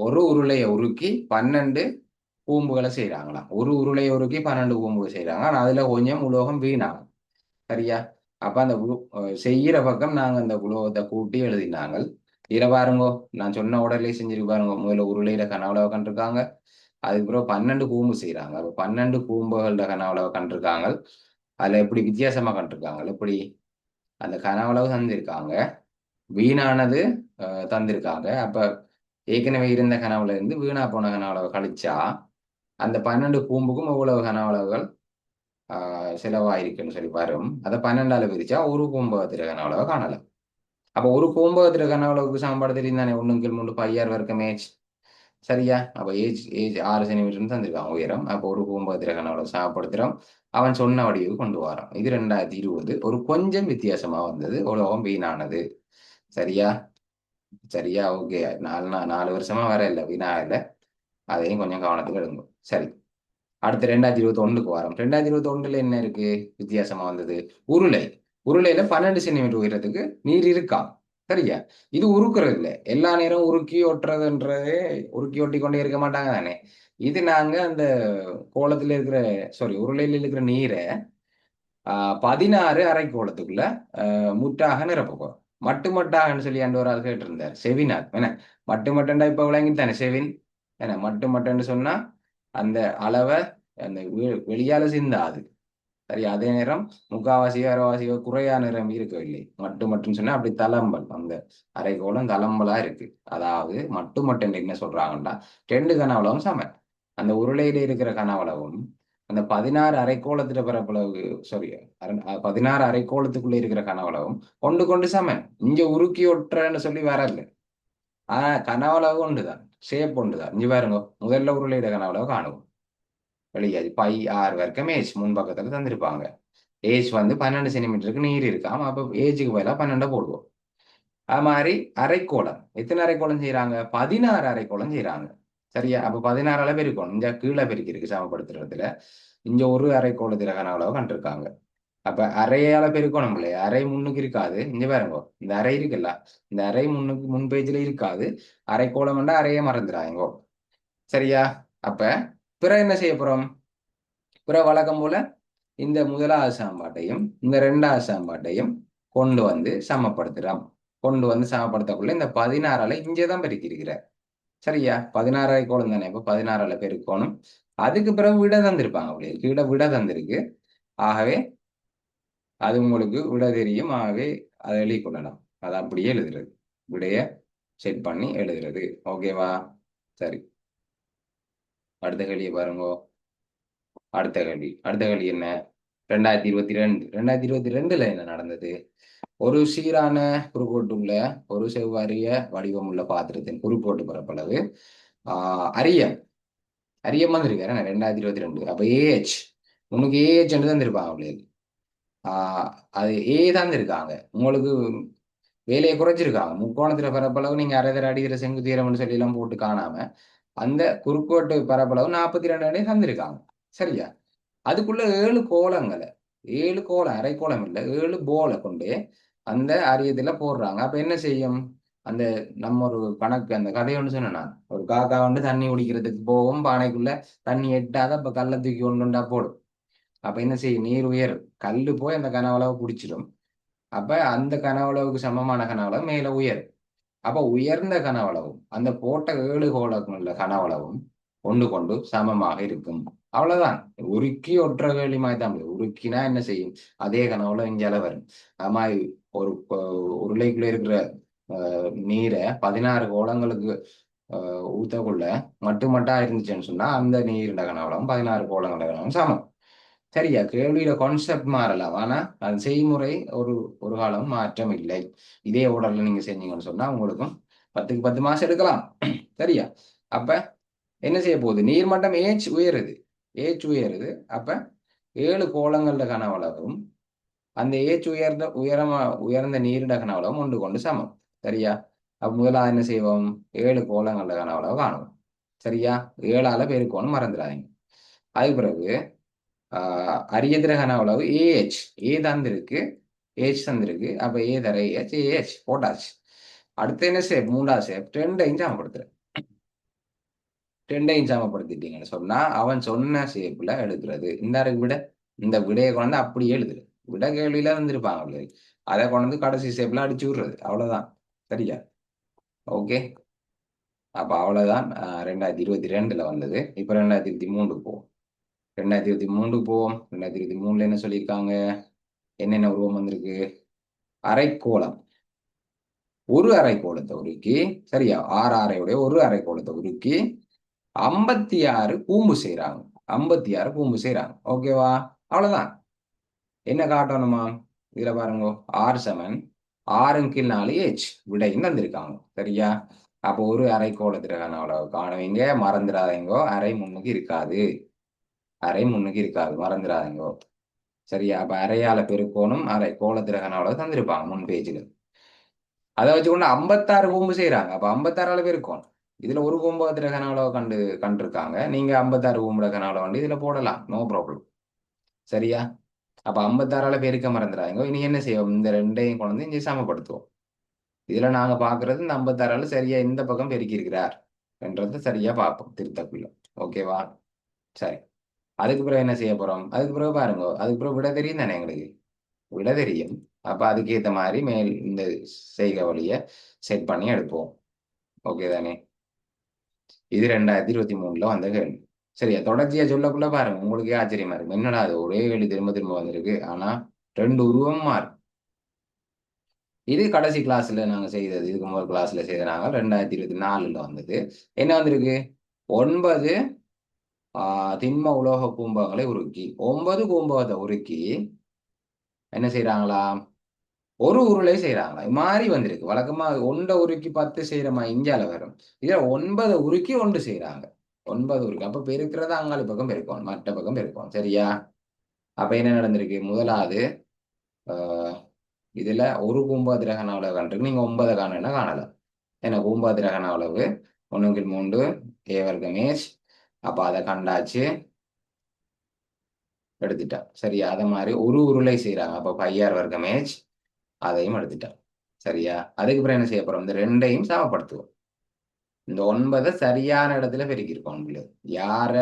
ஒரு உருளையை உருக்கி 12 கூம்புகளை செய்யறாங்களாம். ஒரு உருளையை உருக்கி 12 கூம்புகள் செய்யறாங்க. ஆனா அதுல கொஞ்சம் உலோகம் வீணாகும். சரியா? அப்ப அந்த செய்யற பக்கம் நாங்க அந்த உலோகத்தை கூட்டி எழுதினாங்க. இதுல பாருங்கோ, நான் சொன்ன உடலே செஞ்சிருக்கு பாருங்க. முதல்ல உருளையில கனவுல கண்டிருக்காங்க. அதுக்கப்புறம் 12 கூம்பு செய்யறாங்க. அப்ப 12 கூம்புகள கனவுல கண்டிருக்காங்க. அதுல எப்படி வித்தியாசமா கண்டிருக்காங்க. எப்படி அந்த கனவுளவு தந்திருக்காங்க, வீணானது தந்திருக்காங்க. அப்ப ஏற்கனவே இருந்த கனவுல இருந்து வீணா போன கனவுளவு கழிச்சா அந்த 12 கூம்புக்கும் எவ்வளவு கனவுளவுகள் செலவாயிருக்குன்னு சொல்லி வரும். அதை 12ஆல பிரிச்சா ஒரு கூம்பகத்திர கனவுளவை காணலாம். அப்ப ஒரு கூம்பகத்திர கனவுளவுக்கு சமன்பாடு தெரியும் தானே. 1/3 πr வர்க்கம் ஏஜ். சரியா? அப்ப ஏஜ் ஏஜ் 6 சென்டிமீட்டர் தந்திருக்கான் உயரம். அப்போ ஒரு கூம்பகத்திர கனவுளவு சமப்படுத்துறோம். அவன் சொன்ன வடிவு கொண்டு வரான். இது 2020 ஒரு கொஞ்சம் வித்தியாசமா வந்தது. உலோகம் வீணானது. சரியா? சரியா? ஓகே. 4 வருஷமா வர இல்லை, வீணா இல்லை. அதையும் கொஞ்சம் கவனத்துக்கு எடுங்க. சரி, அடுத்து 2021க்கு வரோம். 2021ல என்ன இருக்கு வித்தியாசமா வந்தது? உருளை. உருளையில 12 சென்டிமீட்டர் உயரத்துக்கு நீர் இருக்கா. சரியா? இது உருக்குறது இல்லை. எல்லா நேரம் உருக்கி ஒட்டுறதுன்றதே உருக்கி ஒட்டி கொண்டே இருக்க மாட்டாங்க தானே. இது நாங்க அந்த கோலத்துல இருக்கிற உருளையில இருக்கிற நீரை 16 அரைக்கோளத்துக்குள்ள முற்றாக நிரப்புவோம். மட்டு மட்டாகன்னு சொல்லி ஒரு ஆள் கேட்டிருந்தார், செவினார். என்ன மட்டு மட்டண்டா இப்ப விளங்கித்தானே செவின். என்ன மட்டு மட்டன்னு சொன்னா அந்த அளவை அந்த வெளியால சிந்தாது. சரி, அதே நேரம் முக்காவாசியோ அரைவாசியோ குறையா நிறம் இருக்கவில்லை. மட்டு மட்டும் சொன்னா அப்படி தளம்பல், அந்த அரைக்கோளம் தளம்பலா இருக்கு. அதாவது மட்டு மட்டும் என்ன சொல்றாங்கன்னா 2 கனவளவும் சமன். அந்த உருளையில இருக்கிற கனவளவும் அந்த 16 அரைக்கோளத்துல பரப்பளவு 16 அரைக்கோளத்துக்குள்ள இருக்கிற கனவளவும் கொண்டு கொண்டு சமன். இங்க உருக்கி ஒட்டுறன்னு சொல்லி வரல. ஆனா கனவளவு ஒன்றுதான், ஷேப் ஒன்றுதான். இங்க பாருங்க, முதல்ல உருளையிட கனவளவு காணுவோம். வெளியாது πr வர்க்கம் ஏஜ் முன்பக்கத்துல தந்திருப்பாங்க. ஏஜ் வந்து 12 சென்டிமீட்டருக்கு நீர் இருக்காம. அப்ப ஏஜுக்கு பதிலாக 12 போடுவோம். அது மாதிரி அரைக்கோளம் எத்தனை அரைக்கோளம் செய்யறாங்க? 16 அரைக்கோளம் செய்யறாங்க. சரியா? அப்ப 16 பெருக்கணும். இங்க கீழே பெருக்கி இருக்கு சமப்படுத்துறதுல. இங்க ஒரு அரைக்கோளத்துல கனவுளவு கண்டிருக்காங்க. அப்ப அரையால பெருக்கணும் இல்லையா? அரை முன்னுக்கு இருக்காது. இங்க பாருங்க, இந்த அரை இருக்குல்ல, இந்த அரை முன்னுக்கு முன் பேஜ்ல இருக்காது. அரைக்கோளம் அறைய மறந்துடாங்க. சரியா? அப்ப பிற என்ன செய்ய போறோம்? பிற வழக்கம் போல இந்த முதலாவது சாம்பாட்டையும் இந்த 2வது சாம்பாட்டையும் கொண்டு வந்து சமப்படுத்துறோம். கொண்டு வந்து சமப்படுத்தக்குள்ள இந்த 16ஆல இங்கேதான் பெருக்கி இருக்கிறார். சரியா? 16 கோணம் தானே. இப்ப 16ஆல பெருக்கணும். அதுக்கு பிறகு விட தந்திருப்பாங்க. அப்படியே கீழே விட தந்திருக்கு. ஆகவே அது உங்களுக்கு விட தெரியும். ஆகவே அதை எழுதி கொள்ளலாம். அதை அப்படியே எழுதுறது, விடைய செட் பண்ணி எழுதுறது. ஓகேவா? சரி, அடுத்த கேள்வியை பாருங்க. அடுத்த கேள்வி என்ன? 2022ல என்ன நடந்தது? ஒரு சீரான குறுக்கோட்டுள்ள ஒரு செவ்வறிய வடிவமுள்ள பாத்திரத்தின் குறுக்கோட்டு பரப்பளவு அரியம் அரியம் வந்திருக்காரு 2022. அப்ப ஏஹெச் உனக்கு ஏஹெச் என்று தந்திருப்பாங்க பிள்ளைகள். அது ஏ தந்திருக்காங்க. உங்களுக்கு வேலையை குறைச்சிருக்காங்க. முக்கோணத்துல பரப்பளவு நீங்க அரை தர அடிக்கிற செங்குத்தீரம்னு சொல்லி எல்லாம் போட்டு காணாம அந்த குறுக்கோட்டு பரப்பளவு 42 அடி தந்திருக்காங்க. சரியா? அதுக்குள்ள 7 கோலங்களை, 7 கோலம், அரை கோலம் இல்லை, 7 போலை கொண்டு அந்த அரியத்துல போடுறாங்க. அப்ப என்ன செய்யும்? அந்த நம்ம ஒரு கணக்கு அந்த கதை ஒன்று சொன்னேன் நான். ஒரு காக்கா வந்து தண்ணி குடிக்கிறதுக்கு போகும், பானைக்குள்ள தண்ணி எட்டாத அப்ப கல்லை தூக்கி ஒன்றுண்டா போடும். அப்ப என்ன செய்யும்? நீர் உயரும். கல்லு போய் அந்த கனவளவு குடிச்சிடும். அப்ப அந்த கனவளவுக்கு சமமான கனவளவு மேல உயரும். அப்ப உயர்ந்த கனவளவும் அந்த போட்ட 7 கோலக்குள்ள கனவளவும் ஒன்று கொண்டு சமமாக இருக்கும். அவ்வளவுதான். உருக்கி ஒற்ற கேள்வி மாதிரி தான். உருக்கினா என்ன செய்யும்? அதே கனவுல இங்கால வரும். அது மாதிரி ஒரு உருளைக்குள்ள இருக்கிற நீரை 16 கோலங்களுக்கு ஊத்தக்குள்ள மட்டுமட்டா இருந்துச்சுன்னு சொன்னா அந்த நீரிட கனவளம் 16 கோலங்கள கனவும் சமம். சரியா? கேள்வியில கான்செப்ட் மாறலாம், ஆனா அது செய்முறை ஒரு ஒரு காலம் மாற்றம் இல்லை. இதே ஓடர்ல நீங்க செஞ்சீங்கன்னு சொன்னா உங்களுக்கும் 10க்கு 10 மாசம் எடுக்கலாம். சரியா? அப்ப என்ன செய்ய போகுது? நீர்மட்டம் ஏச் உயருது. ஏச் உயருது. அப்ப 7 கோளங்கள கனவளவும் அந்த ஏச் உயர்ந்த நீரிட கனவளவும் ஒன்று கொண்டு சமம். சரியா? அப்ப முதலாவது என்ன செய்வோம்? 7 கோளங்கள கனவளவு காணுவோம். சரியா? 7ஆல பெருக்கோணும் மறந்துடாதீங்க. அதுக்கு பிறகு அரியதிர கனவளவு ஏஹெச். ஏ தந்திருக்கு, ஏஹெச் தந்திருக்கு. அப்ப ஏ தர ஏஹெச், ஏஹெச் போட்டாச்சு. அடுத்து என்ன ஸ்டெப்? 3ஆவது ஸ்டெப் 2ஐயும் சமப்படுத்துறேன். 2ஐயும் சமப்படுத்திட்டீங்கன்னு சொன்னா அவன் சொன்ன ஷேப்ல எடுக்கிறது. இந்த விட இந்த விடையை கொண்டு அப்படியே எழுதுரு. விட கேள்வியில வந்திருப்பாங்க, அதை கொண்டு கடைசி ஷேப்ல அடிச்சு விடுறது. அவ்வளவுதான். சரியா? ஓகே. அப்ப அவ்வளவுதான் 2022ல வந்தது. இப்ப 2023 போவோம். 2023 போவோம். 2023ல என்ன சொல்லியிருக்காங்க? என்னென்ன உருவம் வந்திருக்கு? அரைக்கோளம். ஒரு அரைக்கோளத்தை உருக்கி, சரியா, 6 அறையுடைய ஒரு அரைக்கோளத்தை உருக்கி 56 கூம்பு செய்யறாங்க. 56 கூம்பு செய்யறாங்க. ஓகேவா? அவ்வளவுதான். என்ன காட்டணுமா? இதுல பாருங்க, 6 சமன் 6 × 4 H விடையும் தந்திருக்காங்க. சரியா? அப்போ ஒரு அரைக்கோளத்திற்கான அளவு காணுவீங்க. மறந்துடாதீங்கோ, அரை முன்னுக்கு இருக்காது. அரை முன்னுக்கு இருக்காது, மறந்துடாதீங்கோ. சரியா? அப்ப அரையால பெருக்கோணும். அரை கோளத்திற்கான அளவு தந்திருப்பாங்க முன் பேஜில். அதை வச்சுக்கொண்டு 56 கூம்பு செய்யறாங்க. அப்ப 56ஆல பெருக்கோணும். இதுல ஒரு கூம்பத்திர கனவுளவை கண்டிருக்காங்க. நீங்க 56 கூம்புட கனவுளை வந்து இதுல போடலாம், நோ ப்ராப்ளம். சரியா? அப்ப 56ஆல பெருக்க மறந்துடாங்க. இனி என்ன செய்வோம்? இந்த 2ஐயும் கொண்டு இங்கே சமப்படுத்துவோம். இதுல நாங்க பாக்குறது இந்த 56ஆல சரியா இந்த பக்கம் பெருக்கி இருக்கிறார் என்றது சரியா பார்ப்போம் திருத்தக்குள்ள. ஓகேவா? சரி. அதுக்கு பிறகு என்ன செய்ய போறோம்? அதுக்கு பிறகு பாருங்க, அதுக்கு பிறகு விட தெரியும் தானே எங்களுக்கு? விட தெரியும். அப்ப அதுக்கு ஏத்த மாதிரி மேல் இந்த செய்கை வழிய செட் பண்ணி எடுப்போம். ஓகே தானே? இது 2023ல வந்த கேள்வி. சரியா? தொடர்ச்சியா சொல்லக்குள்ள பாருங்க, உங்களுக்கே ஆச்சரியமா இருக்கும். என்னடா அது ஒரே கேள்வி திரும்ப திரும்ப வந்திருக்கு, ஆனா 2 உருவம் மாறும். இது கடைசி கிளாஸ்ல நாங்க செய்தது. இதுக்கு முதல் கிளாஸ்ல செய்த நாங்க 2024ல வந்தது. என்ன வந்திருக்கு? 9 திண்ம உலோக கூம்பகங்களை உருக்கி 9 கூம்பகத்தை உருக்கி என்ன செய்யறாங்களா? ஒரு உருளை செய்யறாங்களா? மாறி வந்திருக்கு. வழக்கமா 1 உருக்கி 10 செய்யற மாதிரி இந்தியால வரும். இதுல 9 உருக்கி 1 செய்யறாங்க. 9 உருக்கி. அப்ப பெருக்கிறத அங்காளி பக்கம் பெருக்கணும், மற்ற பக்கம் பெருக்கணும். சரியா? அப்ப என்ன நடந்திருக்கு? முதலாவது இதுல ஒரு கூம்பத்திர கன அளவு கண்டிருக்கு. நீங்க 9 காணல காணலாம். ஏன்னா கூம்பத்திர கன அளவு 1/3 a வர்க்கம் h. அப்ப அதை கண்டாச்சு, எடுத்துட்டா. சரியா? அதை மாதிரி ஒரு உருளை செய்யறாங்க. அப்ப 5r வர்க்கம் h, அதையும் எடுத்துட்டா. சரியா? அதுக்கு அப்புறம் என்ன செய்ய போறோம்? இந்த 2ஐயும் சமப்படுத்துவோம். இந்த 9 சரியான இடத்துல பெருக்கியிருக்கோம். யார?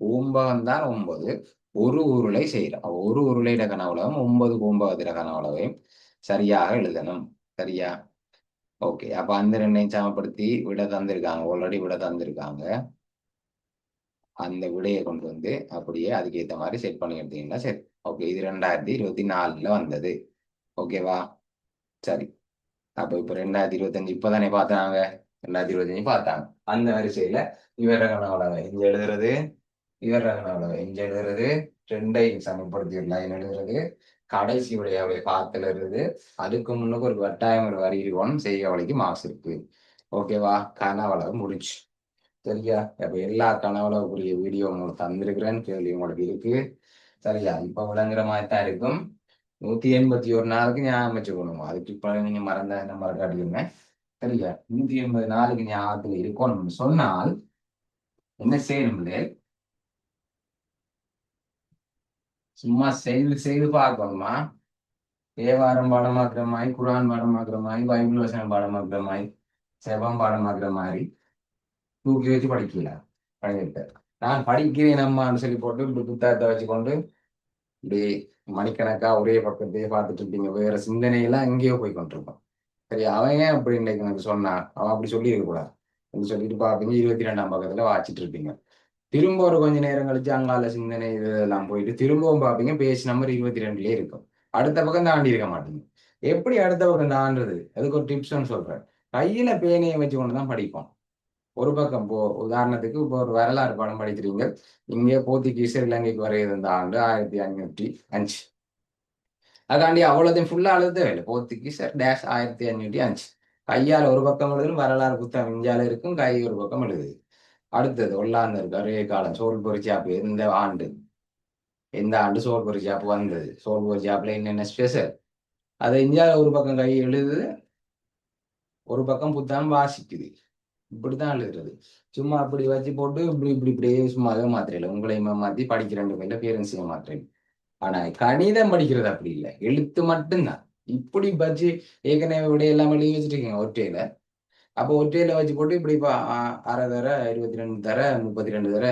கூம்பகம் தான் 9. ஒரு உருளை செய்யறோம். ஒரு உருளையிட கனவுலகம் 9 கூம்பகத்திர கனவுலகையும் சரியாக எழுதணும். சரியா? ஓகே. அப்ப அந்த 2ஐயும் சமப்படுத்தி விட தந்திருக்காங்க. ஆல்ரெடி விட தந்திருக்காங்க. அந்த விடையை கொண்டு வந்து அப்படியே அதுக்கு ஏற்ற மாதிரி செட் பண்ணி எடுத்தீங்கன்னா சரி. ஓகே. இது 2024ல வந்தது. ஓகேவா? சரி. அப்ப இப்ப 2025 இப்பதானே பார்த்தாங்க. 2025 பார்த்தாங்க. அந்த வரிசையில இவர கனவுலக இங்க எழுதுறது, இவர கனவுலக இங்க எழுதுறது, 2ஐயும் சமப்படுத்தி ஒரு லைன் எழுதுறது, கடைசி விடையாவை பார்த்துல இருக்குது. அதுக்கு முன்னுக்கு ஒரு வட்டாயம் ஒரு வரி இருக்கணும். செய்ய வழிக்கு மார்க்ஸ் இருக்கு. ஓகேவா? கனவளவு முடிச்சு. சரியா? அப்ப எல்லா கனவளவுக்குரிய வீடியோ உங்களுக்கு தந்திருக்கிறேன்னு கேள்வி உங்களுக்கு இருக்கு. சரியா? இப்ப விளங்குற மாதிரி தான் இருக்கும். 181 நாளுக்கு ஞாபகம் வச்சுக்கணும். அதுக்கு இப்ப நீங்க மறந்த நம்பர் காட்டிடுங்க. சரியா? 180 நாளுக்கு ஞாபகத்துல இருக்கணும்னு சொன்னால் என்ன செய்யணும்? சும்மா செய்து செய்து பார்க்கணுமா? தேவாரம் பாடமாக்குற மாதிரி, குரான் பாடமாக்குற மாதிரி, பைபிள் வசனம் பாடமாக்குற மாதிரி, செபம் பாடமாக்குற மாதிரி தூக்கி வச்சு படிக்கல. படிக்கிட்ட நான் படிக்கிறேன் அம்மான்னு சொல்லி போட்டு இப்படி புத்தகத்தை வச்சுக்கொண்டு இப்படி மணிக்கணக்கா ஒரே பக்கத்தையே பார்த்துட்டு இருப்பீங்க. வேற சிந்தனையெல்லாம் எங்கேயோ போய் கொண்டிருப்பான். சரி, அவன் ஏன் அப்படி இன்னைக்கு எனக்கு சொன்னான்? அவன் அப்படி சொல்லியிருக்க கூடாது. அப்படி சொல்லிட்டு பார்ப்பீங்க, 22ஆம் பக்கத்துல வாச்சிட்டு இருப்பீங்க. திரும்ப ஒரு கொஞ்ச நேரம் கழிச்சு அங்கால சிந்தனை இதெல்லாம் போயிட்டு திரும்பவும் பார்ப்பீங்க, பேஜ் நம்பர் 22லயே இருக்கும். அடுத்த பக்கம் தாண்டி இருக்க மாட்டீங்க. எப்படி அடுத்த பக்கம் தாண்டுறது? அதுக்கு ஒரு டிப்ஸ்ன்னு சொல்றேன். கையில பேனையை வச்சு கொண்டுதான் படிப்போம். ஒரு பக்கம் இப்போ உதாரணத்துக்கு இப்போ ஒரு வரலாறு பாடம் படிக்கிறீங்க. இங்கே போர்த்துகீசர் இலங்கைக்கு வருகிறது இந்த ஆண்டு 1505. அதாண்டி அவ்வளோதையும் ஃபுல்லா எழுதவே இல்லை. போர்த்துகீசர் டேஷ் 1505. கையால் ஒரு பக்கம் எழுதும். வரலாறு புத்தகம் இந்தியால இருக்கும், கை ஒரு பக்கம் எழுதுது. அடுத்தது ஒல்லாந்து இருக்கு அரிய காலம் சோல் பொறிச்சாப்பு எந்த ஆண்டு சோல் பொறிச்சாப்பு வந்தது, சோல் பொறிச்சாப்புல என்னென்ன ஸ்பெஷல், அதை இந்தியாவில் ஒரு பக்கம் கை எழுது, ஒரு பக்கம் புத்தகம் வாசிக்குது. இப்படித்தான் எழுதுறது. சும்மா அப்படி வச்சு போட்டு இப்படியே சும்மாவே மாத்திரையில உங்களையுமே மாத்தி படிக்கிற 2 பேர்ல பேரண்ட்ஸையும் மாத்திரை. ஆனா கணிதம் படிக்கிறது அப்படி இல்லை, எழுத்து மட்டும்தான். இப்படி வச்சு ஏற்கனவே விட எல்லாம் எழுதி வச்சுருக்கீங்க ஒற்றையில. அப்போ ஒற்றையில வச்சு போட்டு இப்படி இப்போ 6 தர 22 தர 32 தர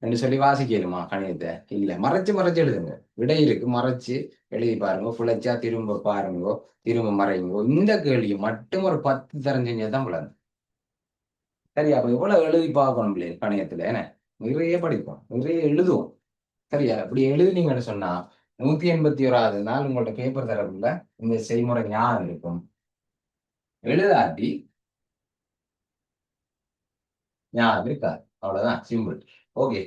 என்று சொல்லி வாசிக்கலுமா கணிதத்தை? இல்லை, மறைச்சு மறைச்சு எழுதுங்க. விடை இருக்கு, மறைச்சு எழுதி பாருங்க. பிழைச்சா திரும்ப பாருங்கோ, திரும்ப மறைங்கோ. இந்த கேள்வி மட்டும் ஒரு 10 தரம் செஞ்சதான் விளங்கும். சரியா? அப்ப எவ்வளவு எழுதி பார்க்கணும் இல்லையா கணிதத்துல? என்ன நிறைய படிப்போம், நிறைய எழுதுவோம். சரியா? இப்படி எழுதுனீங்கன்னு சொன்னா 181வது நாள் உங்கள்ட்ட பேப்பர் தரக்குள்ள இந்த செய்முறை ஞாபகம் இருக்கும். எழுதாட்டி ஞாபகம் இருக்காது. அவ்வளவுதான், சிம்பிள். ஓகே.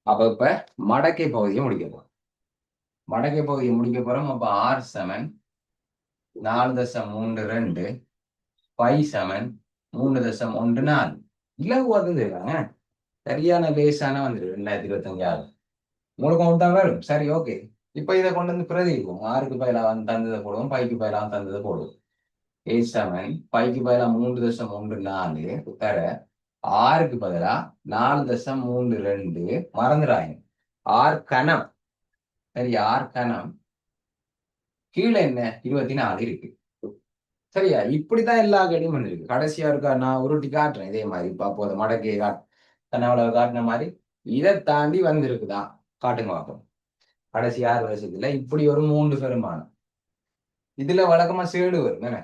அப்ப இப்ப மடக்கை பகுதியை முடிக்க போறோம். மடக்கை பகுதியை முடிக்க போறோம். அப்ப R7 4.32 5 3.14 இலகுவாக இருக்காங்க. சரியான லேசான வந்துரு 2025 உங்களுக்கு ஒன்று தான் வரும். சரி, ஓகே. இப்ப இதை கொண்டு வந்து பிரதிக்கும். 6க்கு பதிலாக வந்து தந்ததை போடுவோம், 5க்கு பதிலாக தந்ததை போடுவோம். 8 5க்கு பதிலாக 3.14 தர 6க்கு பதிலாக 4.32 மறந்துடாங்க. 6 கணம். சரி, 6 கணம் கீழே என்ன 24 இருக்கு. சரியா? இப்படித்தான் எல்லா கேள்வியும் வந்திருக்கு. கடைசியா இருக்கா நான் உருட்டி காட்டுறேன் இதே மாதிரி. இப்ப அப்போது மடக்கையை கனவுல காட்டின மாதிரி இதை தாண்டி வந்திருக்குதான். காட்டுங்க பார்ப்போம். கடைசி 6 வருஷத்துல இப்படி ஒரு 3 பெருமானம். இதுல வழக்கமா சேடு வரும் என்ன?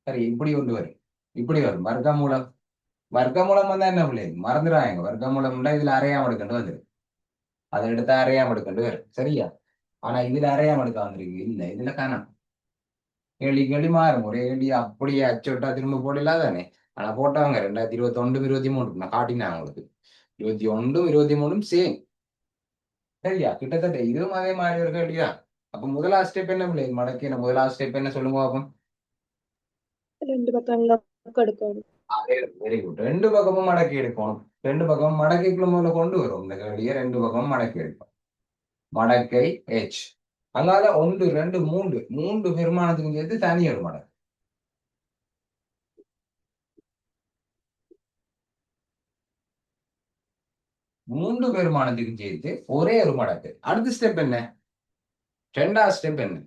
சரி, இப்படி ஒன்று வரும், இப்படி வரும். வர்க்கமூலம் வந்தா என்ன பிள்ளைங்க மறந்துடாங்க. வர்க்கமூலம்னா இதுல அரையாம எடுக்கண்டு வந்துரு, அதை எடுத்து அரையாம எடுக்கண்டு வரும். சரியா? ஆனா இதுல அரையாம எடுக்க வந்திருக்கு இல்ல, இதுல காணாம். கேள்வி மாறும். ஒரே கேள்வி அப்படியே அச்சோட்டா திரும்ப போடலாம் தானே. ஆனா போட்டவங்க 2021 23 நான் காட்டினேன் அவங்களுக்கு. 21 23 சேம். சரியா? கிட்டத்தட்ட இதுவும் அதே மாதிரி ஒரு கேள்விதான். அப்ப முதலாவது ஸ்டெப் என்ன பிள்ளைங்க மடக்கி முதலாவது ஸ்டெப் என்ன சொல்லுங்க பாப்போம். 2 பக்கம் லொக் எடுக்கணும். Very good. 2 பக்கமும் மடக்கி எடுக்கணும். 2 பக்கமும் மடக்கைக்குள்ள முதல்ல கொண்டு வரும் இந்த கேள்வியை. 2 பக்கமும் மடக்கி எடுக்கும். மடக்கை H அங்கால 1 2 3 பெருமானத்துக்கும் சேர்த்து தனி ஒரு மடக்கை. மூன்று பெருமானத்துக்கும் சேர்த்து ஒரே ஒரு மடக்கை. அடுத்த ஸ்டெப் என்ன? ரெண்டாவது ஸ்டெப் என்ன?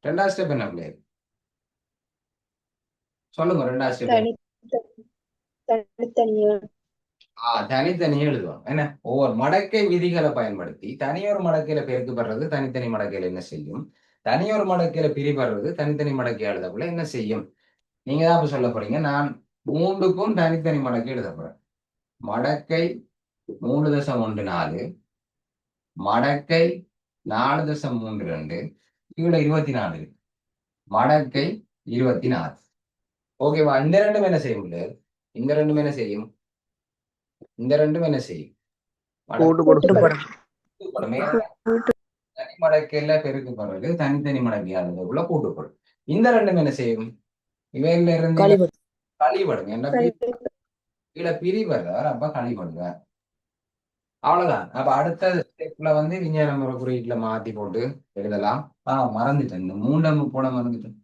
ரெண்டாவது ஸ்டெப் என்ன பிள்ளை சொல்லுங்க. ரெண்டாவது ஸ்டெப் தனித்தனியா தனித்தனியே எழுதுவோம். என்ன? ஒவ்வொரு மடக்கை விதிகளை பயன்படுத்தி தனியொரு மடக்கையில பெருக்கப்படுறது தனித்தனி மடக்கையில என்ன செய்யும், தனியொரு மடக்கையில பிரிபடுறது தனித்தனி மடக்கை எழுதக்குள்ள என்ன செய்யும்? நீங்க தான் இப்ப சொல்ல போறீங்க. நான் 3க்கும் தனித்தனி மடக்கை எழுத போறேன். மடக்கை 3.14 மடக்கை 4.32 கீழே 24 மடக்கை 24. ஓகேவா? இந்த ரெண்டும் என்ன செய்யும்? இந்த ரெண்டும் என்ன செய்யும்? இந்த ரெண்டும் என்ன செய்யும்? தனி மடக்கையில பெருக்கப்படுறது தனித்தனி மடக்கையாளர்களுக்குள்ள கூட்டுப்படும். இந்த ரெண்டும் என்ன செய்யும்? இவையில இருந்து கழிபடும். என்ன கீழே பிரிவர்றார், அப்ப கழிபடுவார். அவ்வளவுதான். அப்ப அடுத்த ஸ்டெப்ல வந்து விஞ்ஞான முறை குறியீட்டுல மாத்தி போட்டு எழுதலாம். மறந்துட்டேன், இந்த 3 போட மறந்துட்டேன்.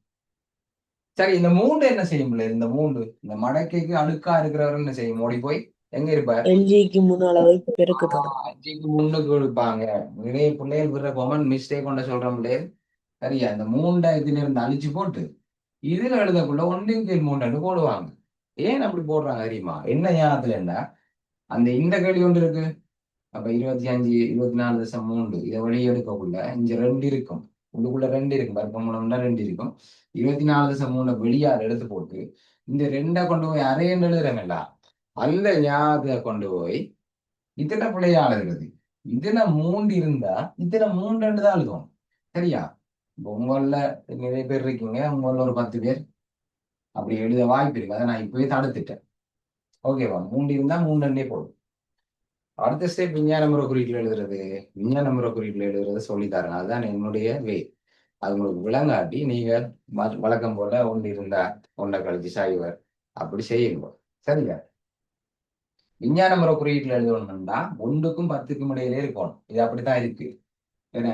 சரி, இந்த 3 என்ன செய்யும்? இந்த 3 இந்த மடக்கைக்கு அழுக்கா இருக்கிறவர் என்ன செய்யும்? ஓடி போய் எங்க இருப்பார்? எல்ஜிக்கு முன்னால பெருக்கப்படும். 5க்கு முன்னுக்கு கொடுப்பாங்க. நிறைய பிள்ளைகள் விடுற கொமன் மிஸ்டேக் கொண்ட சொல்றோம் பிள்ளைகள். சரியா? இந்த 3 இதுல இருந்து அழிச்சு போட்டு இதுல எழுதக்குள்ள 1 கீழ் 3 போடுவாங்க. ஏன் அப்படி போடுறாங்க தெரியுமா? என்ன ஞாபகத்துல இருந்தா அந்த இந்த கேள்வி ஒன்று இருக்கு. அப்ப 25 24.3 இதை வெளியே எடுக்கக்குள்ள இங்க 2 இருக்கும். உள்ளுக்குள்ள 2 இருக்கும். வர்க்கமூலம்னா 2 இருக்கும். 24.3 வெளியால் எடுத்து போட்டு இந்த 2 கொண்டு போய் அரையன்னு எழுதுறமல்ல, அந்த ஞாபகத்தை கொண்டு போய் இதுல பிள்ளையால் எழுதுறது. இதுல 3 இருந்தா இதுல 3 தான் எழுதுவோம். சரியா? இப்போ உங்கள நிறைய பேர் இருக்கீங்க, உங்கள ஒரு 10 பேர் அப்படி எழுத வாய்ப்பு இருக்கு. அதை நான் இப்பவே தடுத்துட்டேன். ஓகேவா? 3 இருந்தா 3 போடும். அடுத்த ஸ்டெப் விஞ்ஞான முறை குறியீட்டில் எழுதுறது. விஞ்ஞான முறை குறியீட்டில் எழுதுறது சொல்லித்தரேன். அதுதான் என்னுடைய வே. அது உங்களுக்கு விளங்காட்டி நீங்க வழக்கம் போல 1 இருந்தா 1 கழிச்சு சைவர் அப்படி செய்யுங்க. சரிங்க? விஞ்ஞான முறை குறியீட்டுல எழுதணும்னா 1க்கும் 10க்கும் இடையிலே இருக்கணும். இது அப்படித்தான் இருக்கு. என்ன,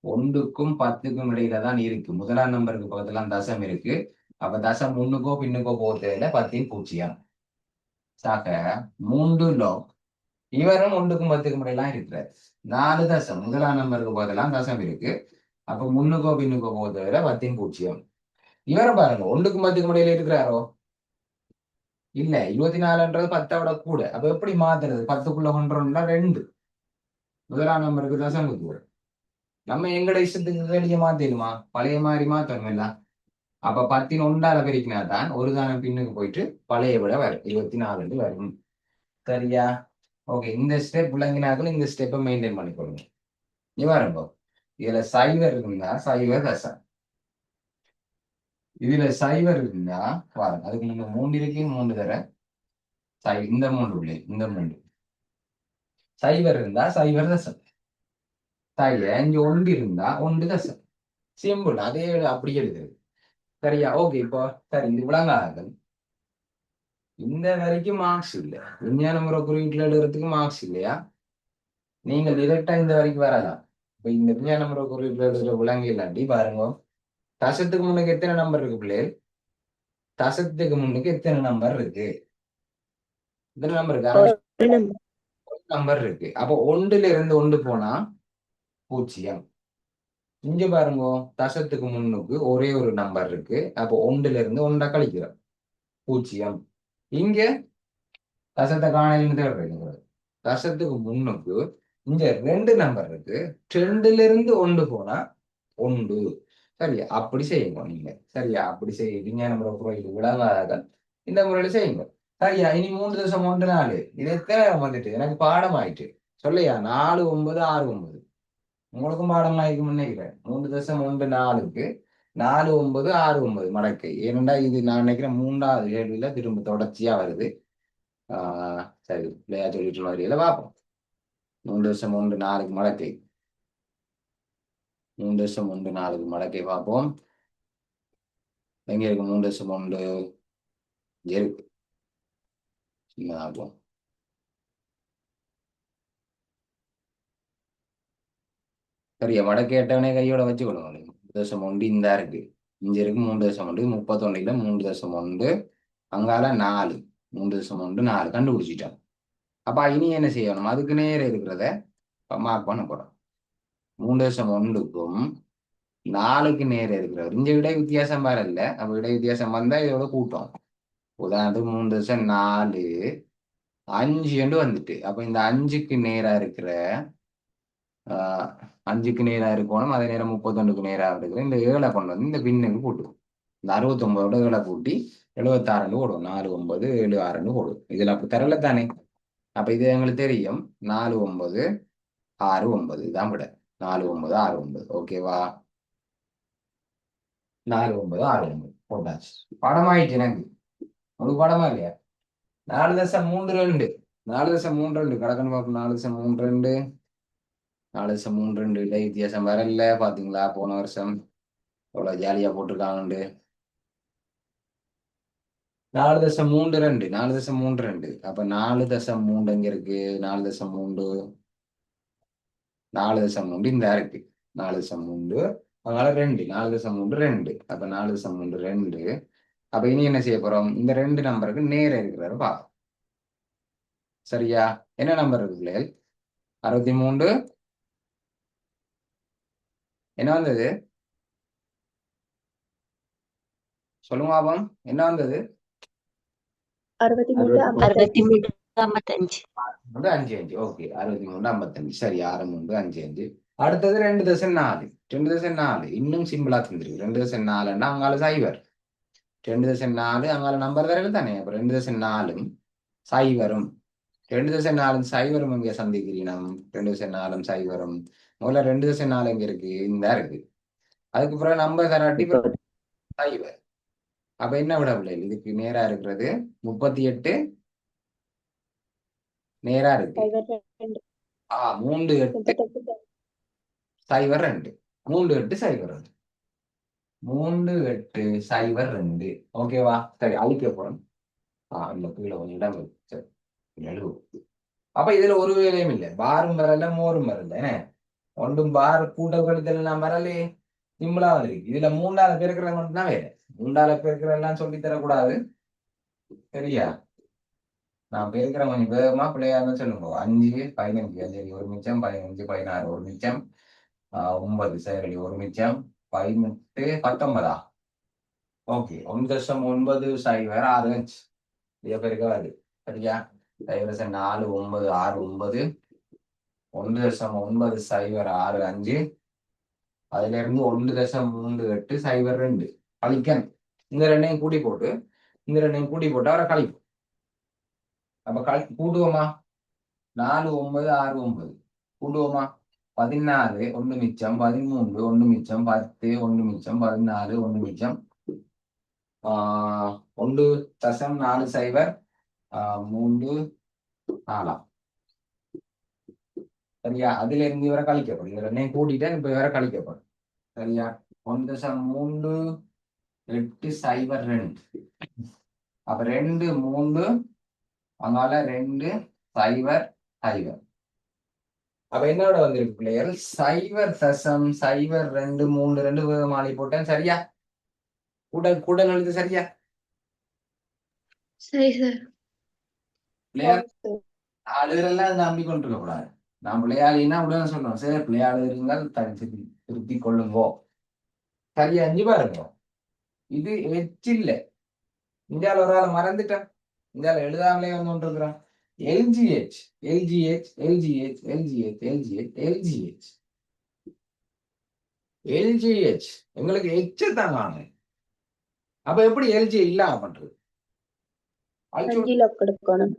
1க்கும் 10க்கும் இடையில தான் இருக்கு. முதலாம் நம்பருக்கு பக்கத்துல தசம் இருக்கு. அப்ப தசம் முன்னுக்கோ பின்னுக்கோ போகிறதுல 10 பூஜ்ஜியம். சாக 3 log. இவரும் 1க்கும் 10க்கும் இடையிலாம் இருக்கிறார். 4 தசம் முதலாம் நம்பருக்கு போதெல்லாம் தசம் இருக்கு. அப்ப முன்னுக்கோ பின்னுக்கோ போகிறதுல 10 பூஜ்ஜியம். இவரை பாருங்க 1க்கும் 10க்கும் இடையில இருக்கிறாரோ இல்ல. 24ன்றது 10 விட கூட. அப்ப எப்படி மாத்துறது? 10க்குள்ள 1 முதலாம் நம்பருக்கு தசம் குத்துவோம். நம்ம எங்கட இஷ்டத்துக்கு வெளியே மாத்திடுமா? பழைய மாதிரி மாத்தணும் எல்லாம். அப்ப 10 1ஆல பெருக்கினா தான் ஒரு தானம் பின்னுக்கு போயிட்டு பழைய விட வரும் 24 வரும். சரியா? ஓகே, இந்த ஸ்டெப் விளங்கினாக்களும் இந்த ஸ்டெப்பை மெயின்டைன் பண்ணிக்கொள்ளுங்க. நீ வரம்போ இதுல சைவர் இருந்தா சைவர் தசம், இதுல சைவர் இருந்தா பாருங்க அதுக்கு முன்ன 3 இருக்கு, 3 தர இந்த 3 உள்ளே இந்த 3 சைவர் இருந்தா சைவர் தசம், இங்க 1 இருந்தா 1 தசம். சிம்பிள், அதே அப்படி எழுதுறது. சரியா? ஓகே, இப்போ சரி இது விளங்காதது. இந்த வரைக்கும் மார்க்ஸ் இல்லை. விஞ்ஞான முறை குறியீட்டுல எழுதுறதுக்கு மார்க்ஸ் இல்லையா? நீங்க டிரெக்டா இந்த வரைக்கும் வரலாம். இப்ப இந்த விஞ்ஞான முறை குறியீட்டுல எழுதுற விளங்க இல்லாட்டி பாருங்க, தசத்துக்கு முன்னுக்கு எத்தனை நம்பர் இருக்கு பிள்ளைகள்? தசத்துக்கு முன்னுக்கு எத்தனை நம்பர் இருக்கு? எத்தனை நம்பர் இருக்கு? நம்பர் இருக்கு. அப்போ 1ல இருந்து 1 போனா 0. இங்க பாருங்க, தசத்துக்கு முன்னுக்கு ஒரே ஒரு நம்பர் இருக்கு. அப்போ 1ல இருந்து 1 கழிக்கிறோம் 0. இங்க தசத்தை காணலின்னு தேடுறீங்க. தசத்துக்கு முன்னுக்கு இங்க 2 நம்பர் இருக்கு. 2ல இருந்து 1 போனா 1. சரியா? அப்படி செய்யுங்க நீங்க. சரியா? அப்படி செய்ய விஞ்ஞான முறை குறியீடு விளங்காத இந்த முறையில செய்யுங்க. சரியா? இனி 3.14 இது எத்தனை வந்துட்டு எனக்கு பாடம் ஆயிட்டு சொல்லையா? 4 9 6 9 உங்களுக்கும் பாடம் ஆயிருக்கு நினைக்கிறேன். 3.14க்கு 4 9 6 9 மடக்கை. ஏனெண்டா இது நான் நினைக்கிறேன் 3வது கேள்வியில திரும்ப தொடர்ச்சியா வருது. சரி, பிள்ளையா சொல்லிட்டு வரையில பார்ப்போம். 3.14க்கு மடக்கை, 3.14க்கு மடக்கை பார்ப்போம். எங்க இருக்கு 3.1? இருக்கு, சின்னதாகும். சரியா? மடக்கை எட்டவனே கையோட வச்சு கொடுங்க. 3.1 இந்த இருக்கு, இங்க இருக்கு 3.1, 31 3.1, அங்கால 4, 3.1 4 கண்டுபிடிச்சிட்டோம். அப்ப இனி என்ன செய்யணும்? அதுக்கு நேரம் இருக்கிறத மார்க் பண்ண போறோம். 3.1க்கும் 4க்கு நேரம் இருக்கிறவர் இங்க இடை வித்தியாசம் வரல. அப்ப இடை வித்தியாசம் வந்தா இதோட கூட்டம். உதாரணத்துக்கு 3.4 5 என்று வந்துட்டு, அப்ப இந்த 5க்கு நேரா இருக்கிற 5க்கு நேரா இருக்கணும். அதே நேரம் 31க்கு நேரா இருக்கிற இந்த 7 கொண்டு வந்து இந்த பின்னுக்கு போட்டுரும். இந்த 69ஓட 7 கூட்டி 76 போடும். 4 9 7 6 போடும். இதுல அப்படி தரல தானே? அப்ப இது எங்களுக்கு தெரியும். 4 9 6 9 இதான் விட. 4 9 6 9. ஓகேவா? 4 9 6 9 போட்டாச்சு. படமாயிட்டு எனக்கு ஒரு படமா இல்லையா? 4.32 4.32 கடக்கணும் பார்ப்போம். 4.32 4.32 இடை வித்தியாசம் வரல. பாத்தீங்களா போன வருஷம் எவ்வளவு ஜாலியா போட்டிருக்காங்க. 4.32 4.32. அப்ப 4.3 எங்க இருக்கு? 4.3 4.3 இந்த இருக்கு. 4.3 அதனால 2 4.3 2. அப்ப 4.3 2. அப்ப இனி என்ன செய்ய போறோம்? இந்த 2 நம்பருக்கு நேர இருக்கிறாரு பா. சரியா? என்ன நம்பர் இருக்கு பிள்ளைகள்? 63 என்ன வந்தது? சொல்லுங்க பாப்போம், என்ன வந்தது? 63 55. 63 5 5. ஓகே, 63 55. சரி, 63 5 5. அடுத்தது 2.4 2.4 இன்னும் சிம்பிளா தந்துருக்கு. 2.4ன்னா அங்கால சைவர். 2.4 அங்கால நம்பர் தரல தானே? அப்ப 2.4 சைவரும் 2.4 சைவரும் இங்க சந்திக்கிறீனம். 2.4 சைவரும் முதல்ல 2.4 எங்க இருக்கு? இந்த இருக்கு. அதுக்கு பிறகு நம்பர் தராட்டி சைவர். அப்ப என்ன விட பிள்ளைகள்? இதுக்கு நேரா இருக்கிறது 38 நேரா இருக்கு. 3 8 சைவர் 2 3 8 சைவர் 2 3 8 சைவர் 2. ஓகேவா? சரி, அழிக்க போறோம். இல்ல கீழே கொஞ்சம் இடம் இருக்கு. சரி, 70. அப்ப இதுல ஒரு வேலையும் இல்லை, பாரும் வரல மோரும் வரல என்ன, ஒன்றும் பார் கூட்டல் கழித்தல் எல்லாம் வரலே, சிம்பிளா வந்துருக்கு. இதுல மூன்றாவது பெருக்கிறது மட்டும்தான் வேலை, மூன்றாவது பெருக்கிறது எல்லாம் சொல்லி தரக்கூடாது சரியா. நான் பெருக்கிற கொஞ்சம் வேகமா பிள்ளையாருன்னு சொல்லுங்க. 5 15 5 ஒரு மிச்சம், 15 16 ஒரு மிச்சம், 9 செயலி ஒரு மிச்சம், 18 19. ஓகே, 1.906 இதை பெருக்க வருது சரியா. 0.4 9 6 9 1.906 அதுல இருந்து 1.3802 கழிக்கணும். இந்த ரெண்டையும் கூட்டி போட்டு அவரை கழிக்கும். அப்ப கூட்டுவோமா, 4 9 6 9 கூட்டுவோமா, 14 1 மிச்சம், 13 1 மிச்சம், 10 1 மிச்சம், 14 1 மிச்சம், 1.40 3 4 சரியா. அதுல இருந்து இவரை கழிக்கப்படும், இந்த ரெண்டையும் கூட்டிட்டேன், இப்ப இவரை கழிக்கப்படும் சரியா. 1.3802 அப்ப 2 3 அதனால 2 0 0. அப்ப என்னோட வந்திருக்கு பிள்ளைகள் 0.0232 மாலை போட்டேன் சரியா. கூடல் எழுது சரியா சரி சார். பிள்ளைகள். அழுகிறெல்லாம் நம்பி கொண்டிருக்க கூடாது. நான் பிள்ளையாளின்னா உடனே சொல்லணும், சரி பிள்ளையாளுங்கள் திருத்தி கொள்ளுங்கோ சரியா. அஞ்சு பாருங்க, இது எச்சில்ல இந்தியாவில் ஒரு ஆள் மறந்துட்டேன், இந்தியாவில் எழுதாமலே வந்து கொண்டிருக்கிறான். LGH LGH LGH LGH LGH LGH LGH எங்களுக்கு எச்ச தான் காணும். அப்ப எப்படி LG இல்லாம பண்றது? அஞ்சு லோக் எடுக்கணும்.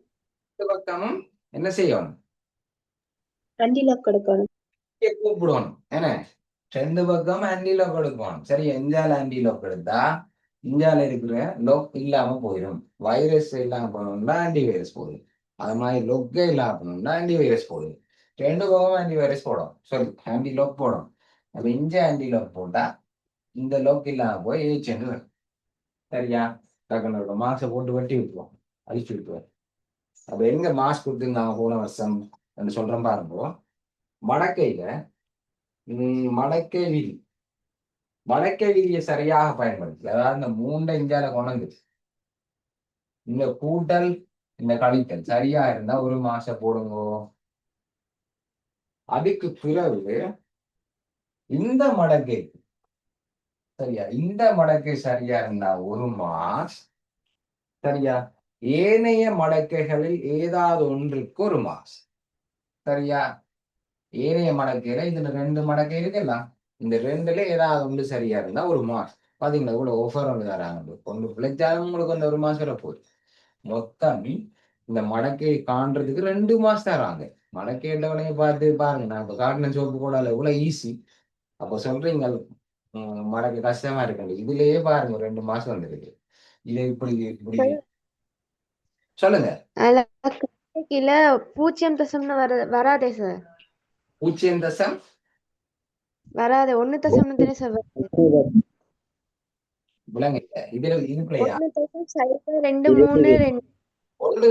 பக்கமும் என்ன செய்யணும், 2 லோக் எடுக்கணும். கூப்பிடணும் என்ன, 2 பக்கம் ஆன்டி லாக் எடுக்கணும் சரி. இந்தியால ஆன்டி லாக் எடுத்தா இந்தியால இருக்கிற லோக் இல்லாம போயிடும். வைரஸ் இல்லாம போகணும்னா ஆன்டி வைரஸ் போயிடும். அது மாதிரி லொக்கே இல்லாம போகணும்னா ஆன்டி வைரஸ் போயிடும். 2 பக்கம் ஆன்டி வைரஸ் போடும், சாரி ஆன்டி லாக் போடும். அப்ப இங்க ஆன்டி லாக் போட்டா இந்த லோக் இல்லாம போய் ஏச்சென்று வரும் சரியா. டக்குனு மாஸ்க போட்டு வெட்டி விட்டுருவோம், அழிச்சு விட்டுருவோம். அப்ப எங்க மாஸ்க் கொடுத்துருந்தாங்க போன வருஷம் என்று சொல்றேன் பாருங்க. மடக்கையில மடக்கை விதி, மடக்கை விதியை சரியாக பயன்படுத்தி, அதாவது இந்த 3 இந்தியால கொண்டு இந்த கூட்டல் இந்த கழித்தல் சரியா இருந்தா ஒரு மாசம் போடுங்க. அதுக்கு பிறகு இந்த மடக்கை சரியா, இந்த மடக்கை சரியா இருந்தா ஒரு மாஸ் சரியா. ஏனைய மடக்கைகளில் ஏதாவது ஒன்றுக்கு ஒரு மாஸ் சரியா. ஏனைய மடக்கையில இதுல 2 மடக்கை இருக்கலாம், இந்த 2ல ஏதாவது ஒன்று சரியா இருந்தா ஒரு மாஸ். பாத்தீங்களா இவ்வளவு ஆஃபர் ஒன்று தராங்க, ஒன்று பிழைச்சாலும் உங்களுக்கு அந்த ஒரு மாசம் வர போகுது. மொத்தம் இந்த மடக்கையை காண்றதுக்கு 2 மாசம் தராங்க. மடக்கை இடவனையை பார்த்து பாருங்க, நான் இப்ப காட்டின சோப்பு கூட இவ்வளவு ஈஸி. அப்ப சொல்றீங்க மடக்கை கஷ்டமா இருக்கு, இதுலயே பாருங்க 2 மாசம் வந்துருக்கு. இதை இப்படி இப்படி சொல்லுங்க. கீழ 0.0 வராதே சார், 0.0 வராது. 1.0 தானே சார் வருது. விலங்கு இதுல இது பிள்ளையா 1.023 1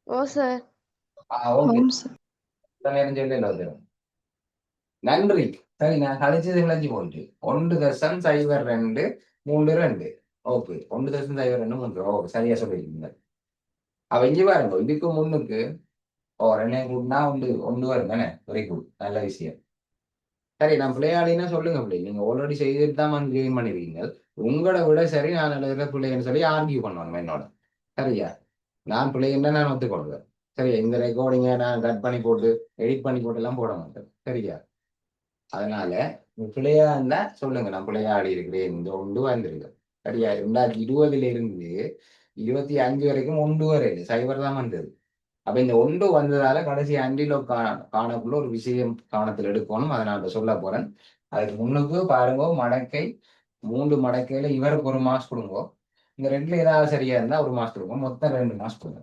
ஓ சார். ஓகே நேரம் சொல்லி நன்றி சரி. நான் கழிச்சது விளைஞ்சு போச்சு. 1.00232 ஓகே, 1.002 ஓகே சரியா சொல்லிருக்கீங்க. அவ இஞ்சி பாருங்க, இதுக்கு முன்னுக்கு ரெண்டே கூட்டினா ஒன்று வரும் தானே. வெரி குட், நல்ல விஷயம். சரி, நான் பிள்ளையாளின்னா சொல்லுங்க பிள்ளை, நீங்க ஆல்ரெடி செய்துட்டு தான் வந்து ஜெயின் பண்ணிருக்கீங்க. உங்களோட விட சரி நான் எழுதுற பிள்ளைன்னு சொல்லி ஆர்கியூ பண்ணுவாங்க என்னோட சரியா. நான் பிள்ளைன்னா நான் ஒத்துக்கொள்வேன் சரியா. இந்த ரெக்கார்டிங்கை நான் கட் பண்ணி போட்டு எடிட் பண்ணி போட்டு எல்லாம் போட மாட்டேன் சரியா. அதனால பிள்ளையா இருந்தா சொல்லுங்க, நான் பிள்ளையா ஆடி இருக்கிறேன், இந்த ஒன்று வந்துருக்கு சரியா. 2020 இருந்து 25 வரைக்கும் 1 வரையில சைபர் தான் வந்தது. அப்ப இந்த 1 வந்ததால கடைசி அண்டிலோ காணக்குள்ள ஒரு விஷயம் கவனத்தில் எடுக்கணும், அதை நான் சொல்ல போறேன். அதுக்கு முன்னுக்கு பாருங்க, மடக்கை 3 மடக்கையில இவருக்கு ஒரு மாஸ் கொடுங்க, இந்த 2ல ஏதாவது சரியா இருந்தா ஒரு மாஸ் கொடுங்க, மொத்தம் 2 மாஸ் கொடுங்க.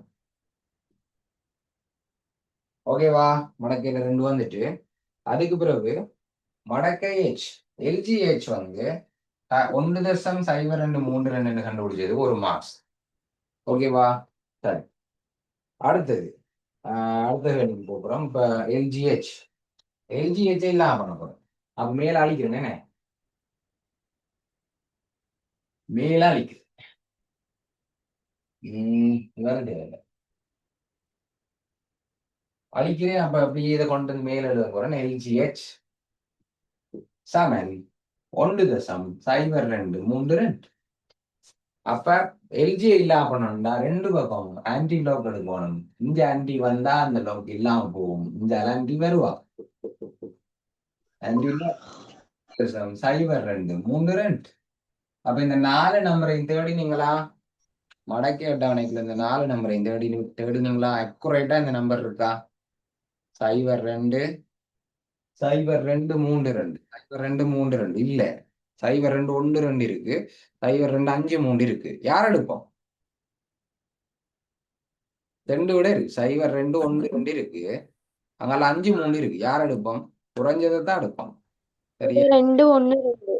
ஓகேவா, மடக்கையில 2 வந்துட்டு அதுக்கு பிறகு மடக்கை LGH வந்து 1.023 கண்டுபிடிச்சது ஒரு மாஸ். ஓகேவா சரி. அடுத்தது அடுத்த கேள்விக்கு போகிறோம். இப்போ எல்ஜிஹெச் இல்லாம பண்ண போறோம். அப்ப மேல அழிக்கிறேன் என்ன, மேல அழிக்கிறேன் வேற அழிக்கிறேன். அப்ப அப்படியே இதை கொண்டு வந்து மேல எழுத போறேன். எல்ஜிஹெச் சமன் 1.0232. அப்ப எல்ஜி இல்லாம பண்ணணும்டா ரெண்டு பக்கம் ஆன்டி லோக் எடுக்கணும். இந்த ஆன்டி வந்தா அந்த லோக் இல்லாம போகும், இந்த ஆன்டி வருவா. ஆன்டி 0.232. அப்ப இந்த 4 நம்பரையும் தேடினீங்களா? மடக்கி அட்டவணைக்குள்ள இந்த 4 நம்பரையும் தேடினீங்களா? அக்குரேட்டா இந்த நம்பர் இருக்கா? 0.232 0.232 இல்ல, 0.212 இருக்கு, 0.253 இருக்கு. யார் எடுப்போம்? 2 விட இருக்கு. 0.212 இருக்கு, அங்கால 5 3 இருக்கு. யார் எடுப்போம்? குறைஞ்சதை தான் எடுப்போம். சரியா? 2 1 2.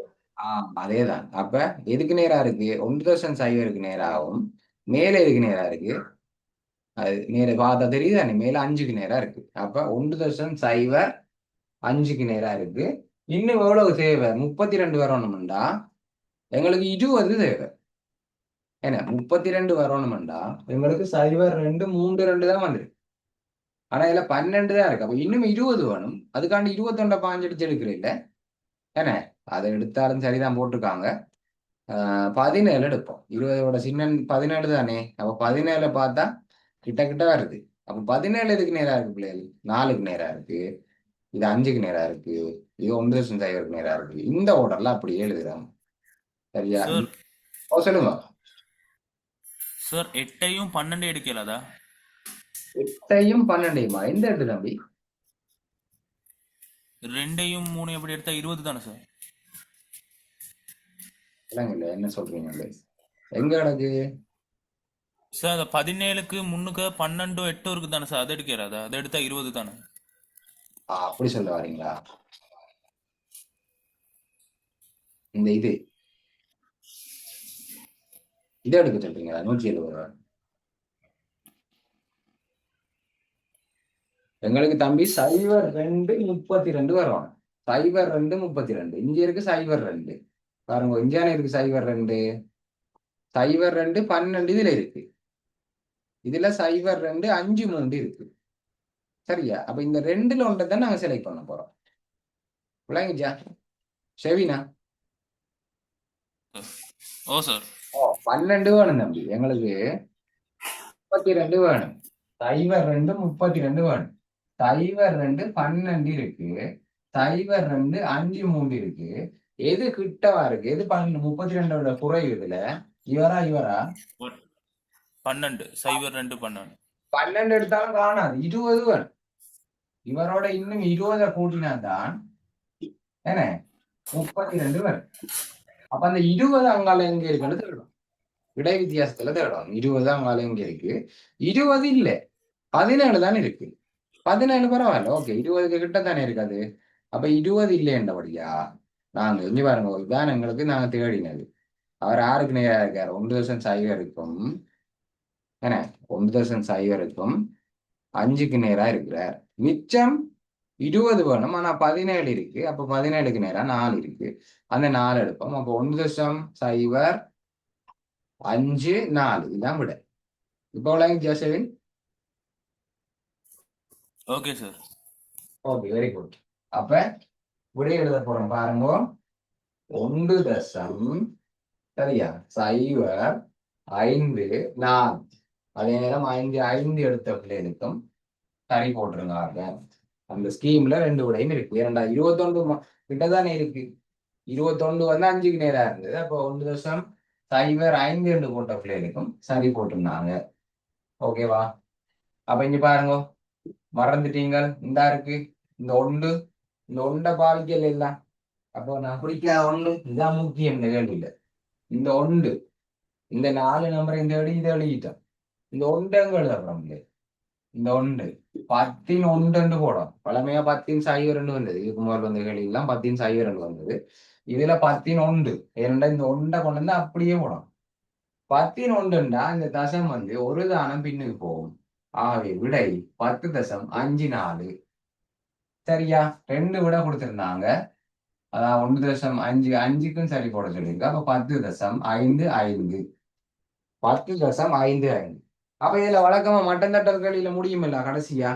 அதேதான். அப்ப எதுக்கு நேரா இருக்கு? 1.0 நேராகும். மேல எதுக்கு நேரா இருக்கு? அது நேர பார்த்தா தெரியுதானே, மேல 5க்கு நேரா இருக்கு. அப்ப 1.05க்கு நேரா இருக்கு. இன்னும் எவ்வளவு தேவை? 32 வரணும்டா எங்களுக்கு 20 தேவை. ஏன்னா 32 வரணும்டா எங்களுக்கு 0.232 தான் வந்துருக்கு. ஆனா இதுல 12 தான் இருக்கு. அப்ப இன்னும் 20 வேணும். அதுக்காண்டி 21 பாஞ்சு அடிச்சு எடுக்கிறீல்ல ஏன்னா, அதை எடுத்தாலும் சரிதான் போட்டிருக்காங்க. 17 எடுப்போம். 20ஓட சின்ன 17 தானே. அப்ப 17 பார்த்தா கிட்ட கிட்ட வருது. அப்ப 17 எதுக்கு நேரா இருக்கு பிள்ளைகள்? 4க்கு நேரா இருக்கு, இது 5க்கு நேரா இருக்கு, இது 1.0க்கு நேரா இருக்கு. இந்த ஓர்டர்ல அப்படியே எழுதுறாங்க. சரியா? சொல்லுங்க சார். 8ஐயும் 12 எடுக்கலாதா? 8ஐயும் 12ஐயுமா? எந்த இடத்து தம்பி? 2ஐயும் 3 எப்படி எடுத்தா 20 தானே சார்? இல்ல என்ன சொல்றீங்க? எங்க கிடக்கு சார்? அந்த 17க்கு முன்னுக்கு 12 8 இருக்கு தானே சார்? அது எடுக்கலாதா? அது எடுத்தா 20 தானே? அப்படி சொல்ல வரீங்களா? இந்த இதை எடுக்க சொல்றீங்களா? 170 எங்களுக்கு தம்பி 0.232 வரும். 0.232 இங்க இருக்கு. 0.2 பாருங்க, இஞ்சானே இருக்கு. 0.2 0.2 12 இதுல இருக்கு. இதுல 0.2 5 இருக்கு. சரியா? அப்ப இந்த 2ல ஒன்றை தான் நாங்க செலக்ட் பண்ண போறோம். விளங்கிச்சா? செவினா? ஓ சார். 12 வேணும் தம்பி எங்களுக்கு. 32 வேணும். 0.232 வேணும். 0.2 12 இருக்கு, 0.2 5 இருக்கு. எது கிட்டவா இருக்கு? எது 32 குறைவு? இதுல இவரா 12 0.2 12 எடுத்தாலும் காணாது. 20 வேணும். இவரோட இன்னும் 20 கூட்டினா தான் என்ன 32 வரும். அப்ப அந்த 20 அங்கால எங்க இருக்குன்னு தேடும். விடை வித்தியாசத்துல தேடும். 20 அங்கால எங்க இருக்கு? 20 இல்ல, 17 தானே இருக்கு. 17 பரவாயில்ல, ஓகே. 20க்கு கிட்ட தானே இருக்காது. அப்ப 20 இல்லைன்றபடியா நாங்க இங்க பாருங்க, இதுதான் எங்களுக்கு நாங்க தேடினது. அவர் யாருக்கு நேரா இருக்காரு? 1.0 இருக்கும் என்ன, 1.0 இருக்கும், 5க்கு நேரா இருக்கிறார். மிச்சம் 20 வேணும். ஆனா 17 இருக்கு. அப்ப 17க்கு நேரா 4 இருக்கு. அந்த 4 எடுப்போம். அப்போ 1.054 இதுதான் விட. இப்போ Jeswin okay sir. Okay, very good. அப்ப விடை எழுத போறோம் பாருங்க. 1.0 சரியா 0.54. அதே நேரம் 5 எடுத்த பிள்ளைகளுக்கும் சரி போட்டிருந்தாங்க. அந்த ஸ்கீம்ல 2 விடையும் இருக்கு. ஏன்டா 21 கிட்டதானே இருக்கு. 21 வந்து 5க்கு நேரா இருந்தது. அப்போ 1.05 என்று போட்ட பிள்ளைகளுக்கும் சரி போட்டிருந்தாங்க. ஓகேவா? அப்ப இங்க பாருங்க, மறந்துட்டீங்க. இந்த இருக்கு இந்த ஒன்றை பாவிக்கல இல்ல. அப்போ நான் பிடிக்காத 1 இதான் முக்கியம் இந்த கேள்வியில. இந்த 1 இந்த 4 நம்பரை இந்த இதை எழுதிட்டோம். இந்த 1 எங்க எழுதப்படும்? இந்த 1 10 போடும். பழமையா 10.02 வந்தது. இதுக்கு முதல் வந்த கேள்வியெல்லாம் 10.02 வந்தது. இதுல 10 ஏன்னா இந்த 1 கொண்டு வந்து அப்படியே போடும். 10 இந்த தசம் வந்து ஒரு தானம் பின்னுக்கு போகும். ஆகவே விடை 10.54. சரியா? 2 விட கொடுத்திருந்தாங்க. அதான் 1.55க்கும் சரி போட சொல்லியிருக்கு. அப்ப 10.55. 10.55. அப்ப இதுல வழக்கமா மட்டம் தட்டல் கேள்வியில முடியுமில்ல கடைசியா?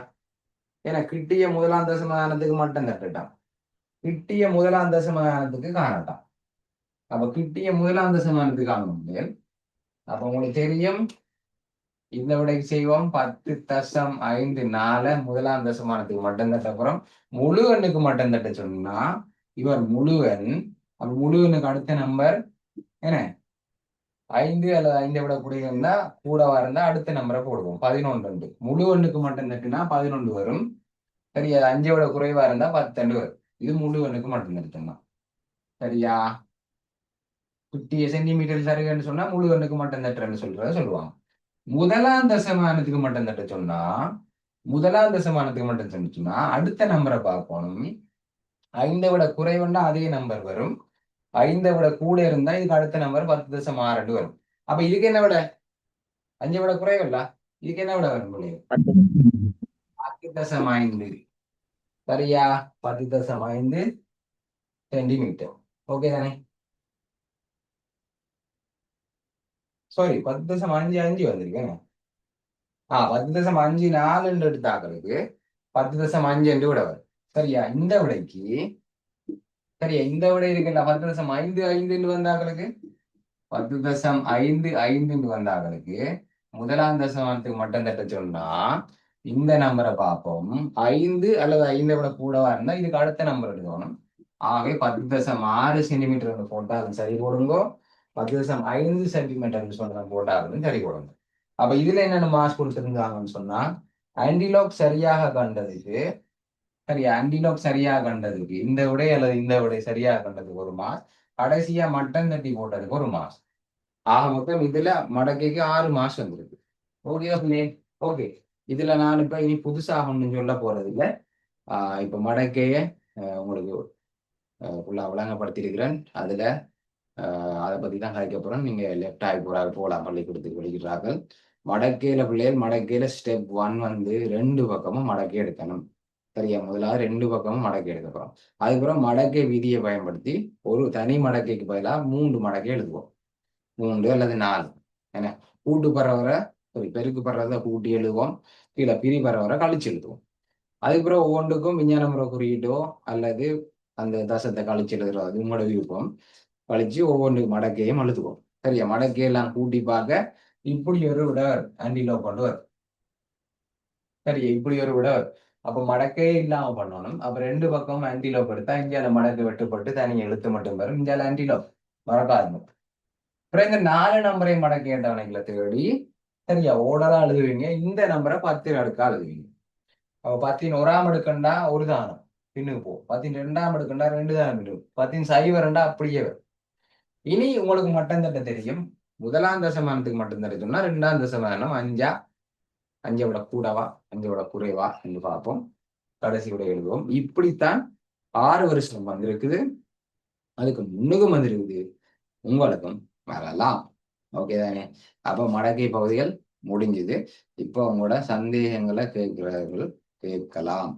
ஏன்னா கிட்டிய முதலாம் தசமதானத்துக்கு மட்டம் தட்டுட்டான், கிட்டிய முதலாம் தசமதானத்துக்கு காணட்டான். அப்ப கிட்டிய முதலாம் தசமதானத்துக்கு காண முடியும். அப்ப உங்களுக்கு தெரியும் இந்த விடைக்கு செய்வோம். 10.54 முதலாம் தசமானத்துக்கு மட்டம் தட்ட அப்புறம் முழு எண்ணுக்கு மட்டம் தட்ட சொன்னா இவர் முழு எண். அப்ப முழு எண்ணுக்கு அடுத்த நம்பர் என்ன 5 அல்லது 5 விட கூடியிருந்தா கூடவா இருந்தா அடுத்த நம்பரை போடுவோம். 11. முழு எண்ணுக்கு மட்டும் தட்டுனா 11 வரும். சரி, அது 5 விட குறைவா இருந்தா 10 வரும். இது முழு எண்ணுக்கு மட்டும் தட்டுனா. சரியா? 50 சென்டிமீட்டர் தருகன்னு சொன்னா முழு எண்ணுக்கு மட்டும் தட்டுறேன்னு சொல்லுவாங்க. முதலாம் தசமானத்துக்கு மட்டும் தட்ட சொன்னா அடுத்த நம்பரை பார்க்கணும். 5 விட குறைவுன்னா அதே நம்பர் வரும். 5 விட கூட இருந்தா இதுக்கு அடுத்த நம்பர் 10.62 வரும். அப்ப இதுக்கு என்ன விட 5 விட குறைவில்ல, இதுக்கு என்ன விட வரும்? 10.5. சரியா? 10.5 சென்டிமீட்டர். ஓகே தானே? சாரி, 10.55 வந்திருக்கேன். 10.54 எடுத்தாக்களுக்கு 10.5 விட வரும். சரியா? இந்த விடைக்கு சரியா இந்த விடை இருக்குல்ல 10.55 வந்தாக்களுக்கு 10.55 வந்தாக்களுக்கு முதலாம் தசமானத்துக்கு மட்டும் தட்ட சொன்னா இந்த நம்பரை பார்ப்போம். 5 அல்லது 5 விட கூடவா இருந்தா இதுக்கு அடுத்த நம்பர் எடுக்கணும். ஆகவே 10.6 சென்டிமீட்டர் போட்டாலும் சரி போடுங்க, 10.5 சென்டிமீட்டர் சொன்ன போட்டாலும் சரி போடுங்க. அப்ப இதுல என்னென்ன மார்க்ஸ் கொடுத்துருந்தாங்கன்னு சொன்னா ஆன்டிலோக் சரியாக கண்டதுக்கு இந்த விடை அல்லது இந்த விடை சரியாக கண்டதுக்கு ஒரு மார்க், கடைசியா மட்டம் தட்டி போட்டதுக்கு ஒரு மார்க். ஆக மொத்தம் இதுல மடக்கைக்கு 6 மார்க்ஸ் வந்திருக்கு. ஓகே, இதுல நான் இப்ப இனி புதுசாக ஒன்றும் சொல்ல போறது இல்லை. இப்ப மடக்கைய உங்களுக்கு ஃபுல்லா விளங்கப்படுத்தியிருக்கிறேன். அதுல அதை பத்தி தான் கதைக்க போறோம். நீங்க லெஃப்ட் ஆகி போலாம் பள்ளிக்கூடத்துக்கு படிக்கிறார்கள். மடக்கையில பிள்ளைகள் மடக்கையில ஸ்டெப் 1 வந்து 2 பக்கமும் மடக்கை எடுக்கணும். சரியா? முதலாவது 2 பக்கமும் மடக்கை எடுக்க போறோம். அதுக்கப்புறம் மடக்கை விதியை பயன்படுத்தி ஒரு தனி மடக்கைக்கு பதிலாக 3 மடக்கை எழுதுவோம். 3 அல்லது 4. ஏன்னா கூட்டு பரவரை பெருக்கு பரவதை கூட்டி எழுதுவோம், கீழே பிரி பரவரை கழிச்சு எழுதுவோம். அதுக்கப்புறம் ஒவ்வொன்றுக்கும் விஞ்ஞான முறை குறியீட்டோ அல்லது அந்த தசத்தை கழிச்சு எழுதுறது உங்களோட விருப்பம். கழிச்சு ஒவ்வொன்று மடக்கையும் எழுதுவோம். சரியா? மடக்கையெல்லாம் கூட்டி பார்க்க இப்படி ஒரு விட ஆன்டிலோ கொண்டு வரும். சரியா? இப்படி ஒரு விட வரும். அப்ப மடக்கையே இல்லாம பண்ணணும். அப்ப 2 பக்கமும் ஆன்டிலோப் எடுத்தா இந்தியால மடக்கு வெட்டுப்பட்டு தனி எழுத்து மட்டும் வரும். இந்தியால ஆன்டிலோப் மறக்காது. அப்புறம் இந்த 4 நம்பரை மடக்கை அட்டவணைகளை தேடி சரியா ஓடரா எழுதுவீங்க. இந்த நம்பரை 10 அடுக்கா எழுதுவீங்க. அப்ப 10 அடுக்கண்டா ஒரு தானம் பின்னுக்கு போ, 10 அடுக்கண்டா 2 தானம் பின்னுக்கு, 10 அப்படியே வரும். இனி உங்களுக்கு மட்டம் தட்ட தெரியும். முதலாம் தசமானத்துக்கு மட்டும் தட்ட சொன்னா 2ஆம் தசமானம் 5 விட கூடவா 5 விட குறைவா என்று பார்ப்போம். கடைசி விட எழுதுவோம். இப்படித்தான் 6 வருஷம் வந்திருக்குது. அதுக்கு முன்னுக்கும் வந்திருக்குது, உங்களுக்கும் வரலாம். ஓகே தானே? அப்ப மடக்கை பகுதிகள் முடிஞ்சுது. இப்போ உங்களோட சந்தேகங்களை கேட்கிறவர்கள் கேட்கலாம்.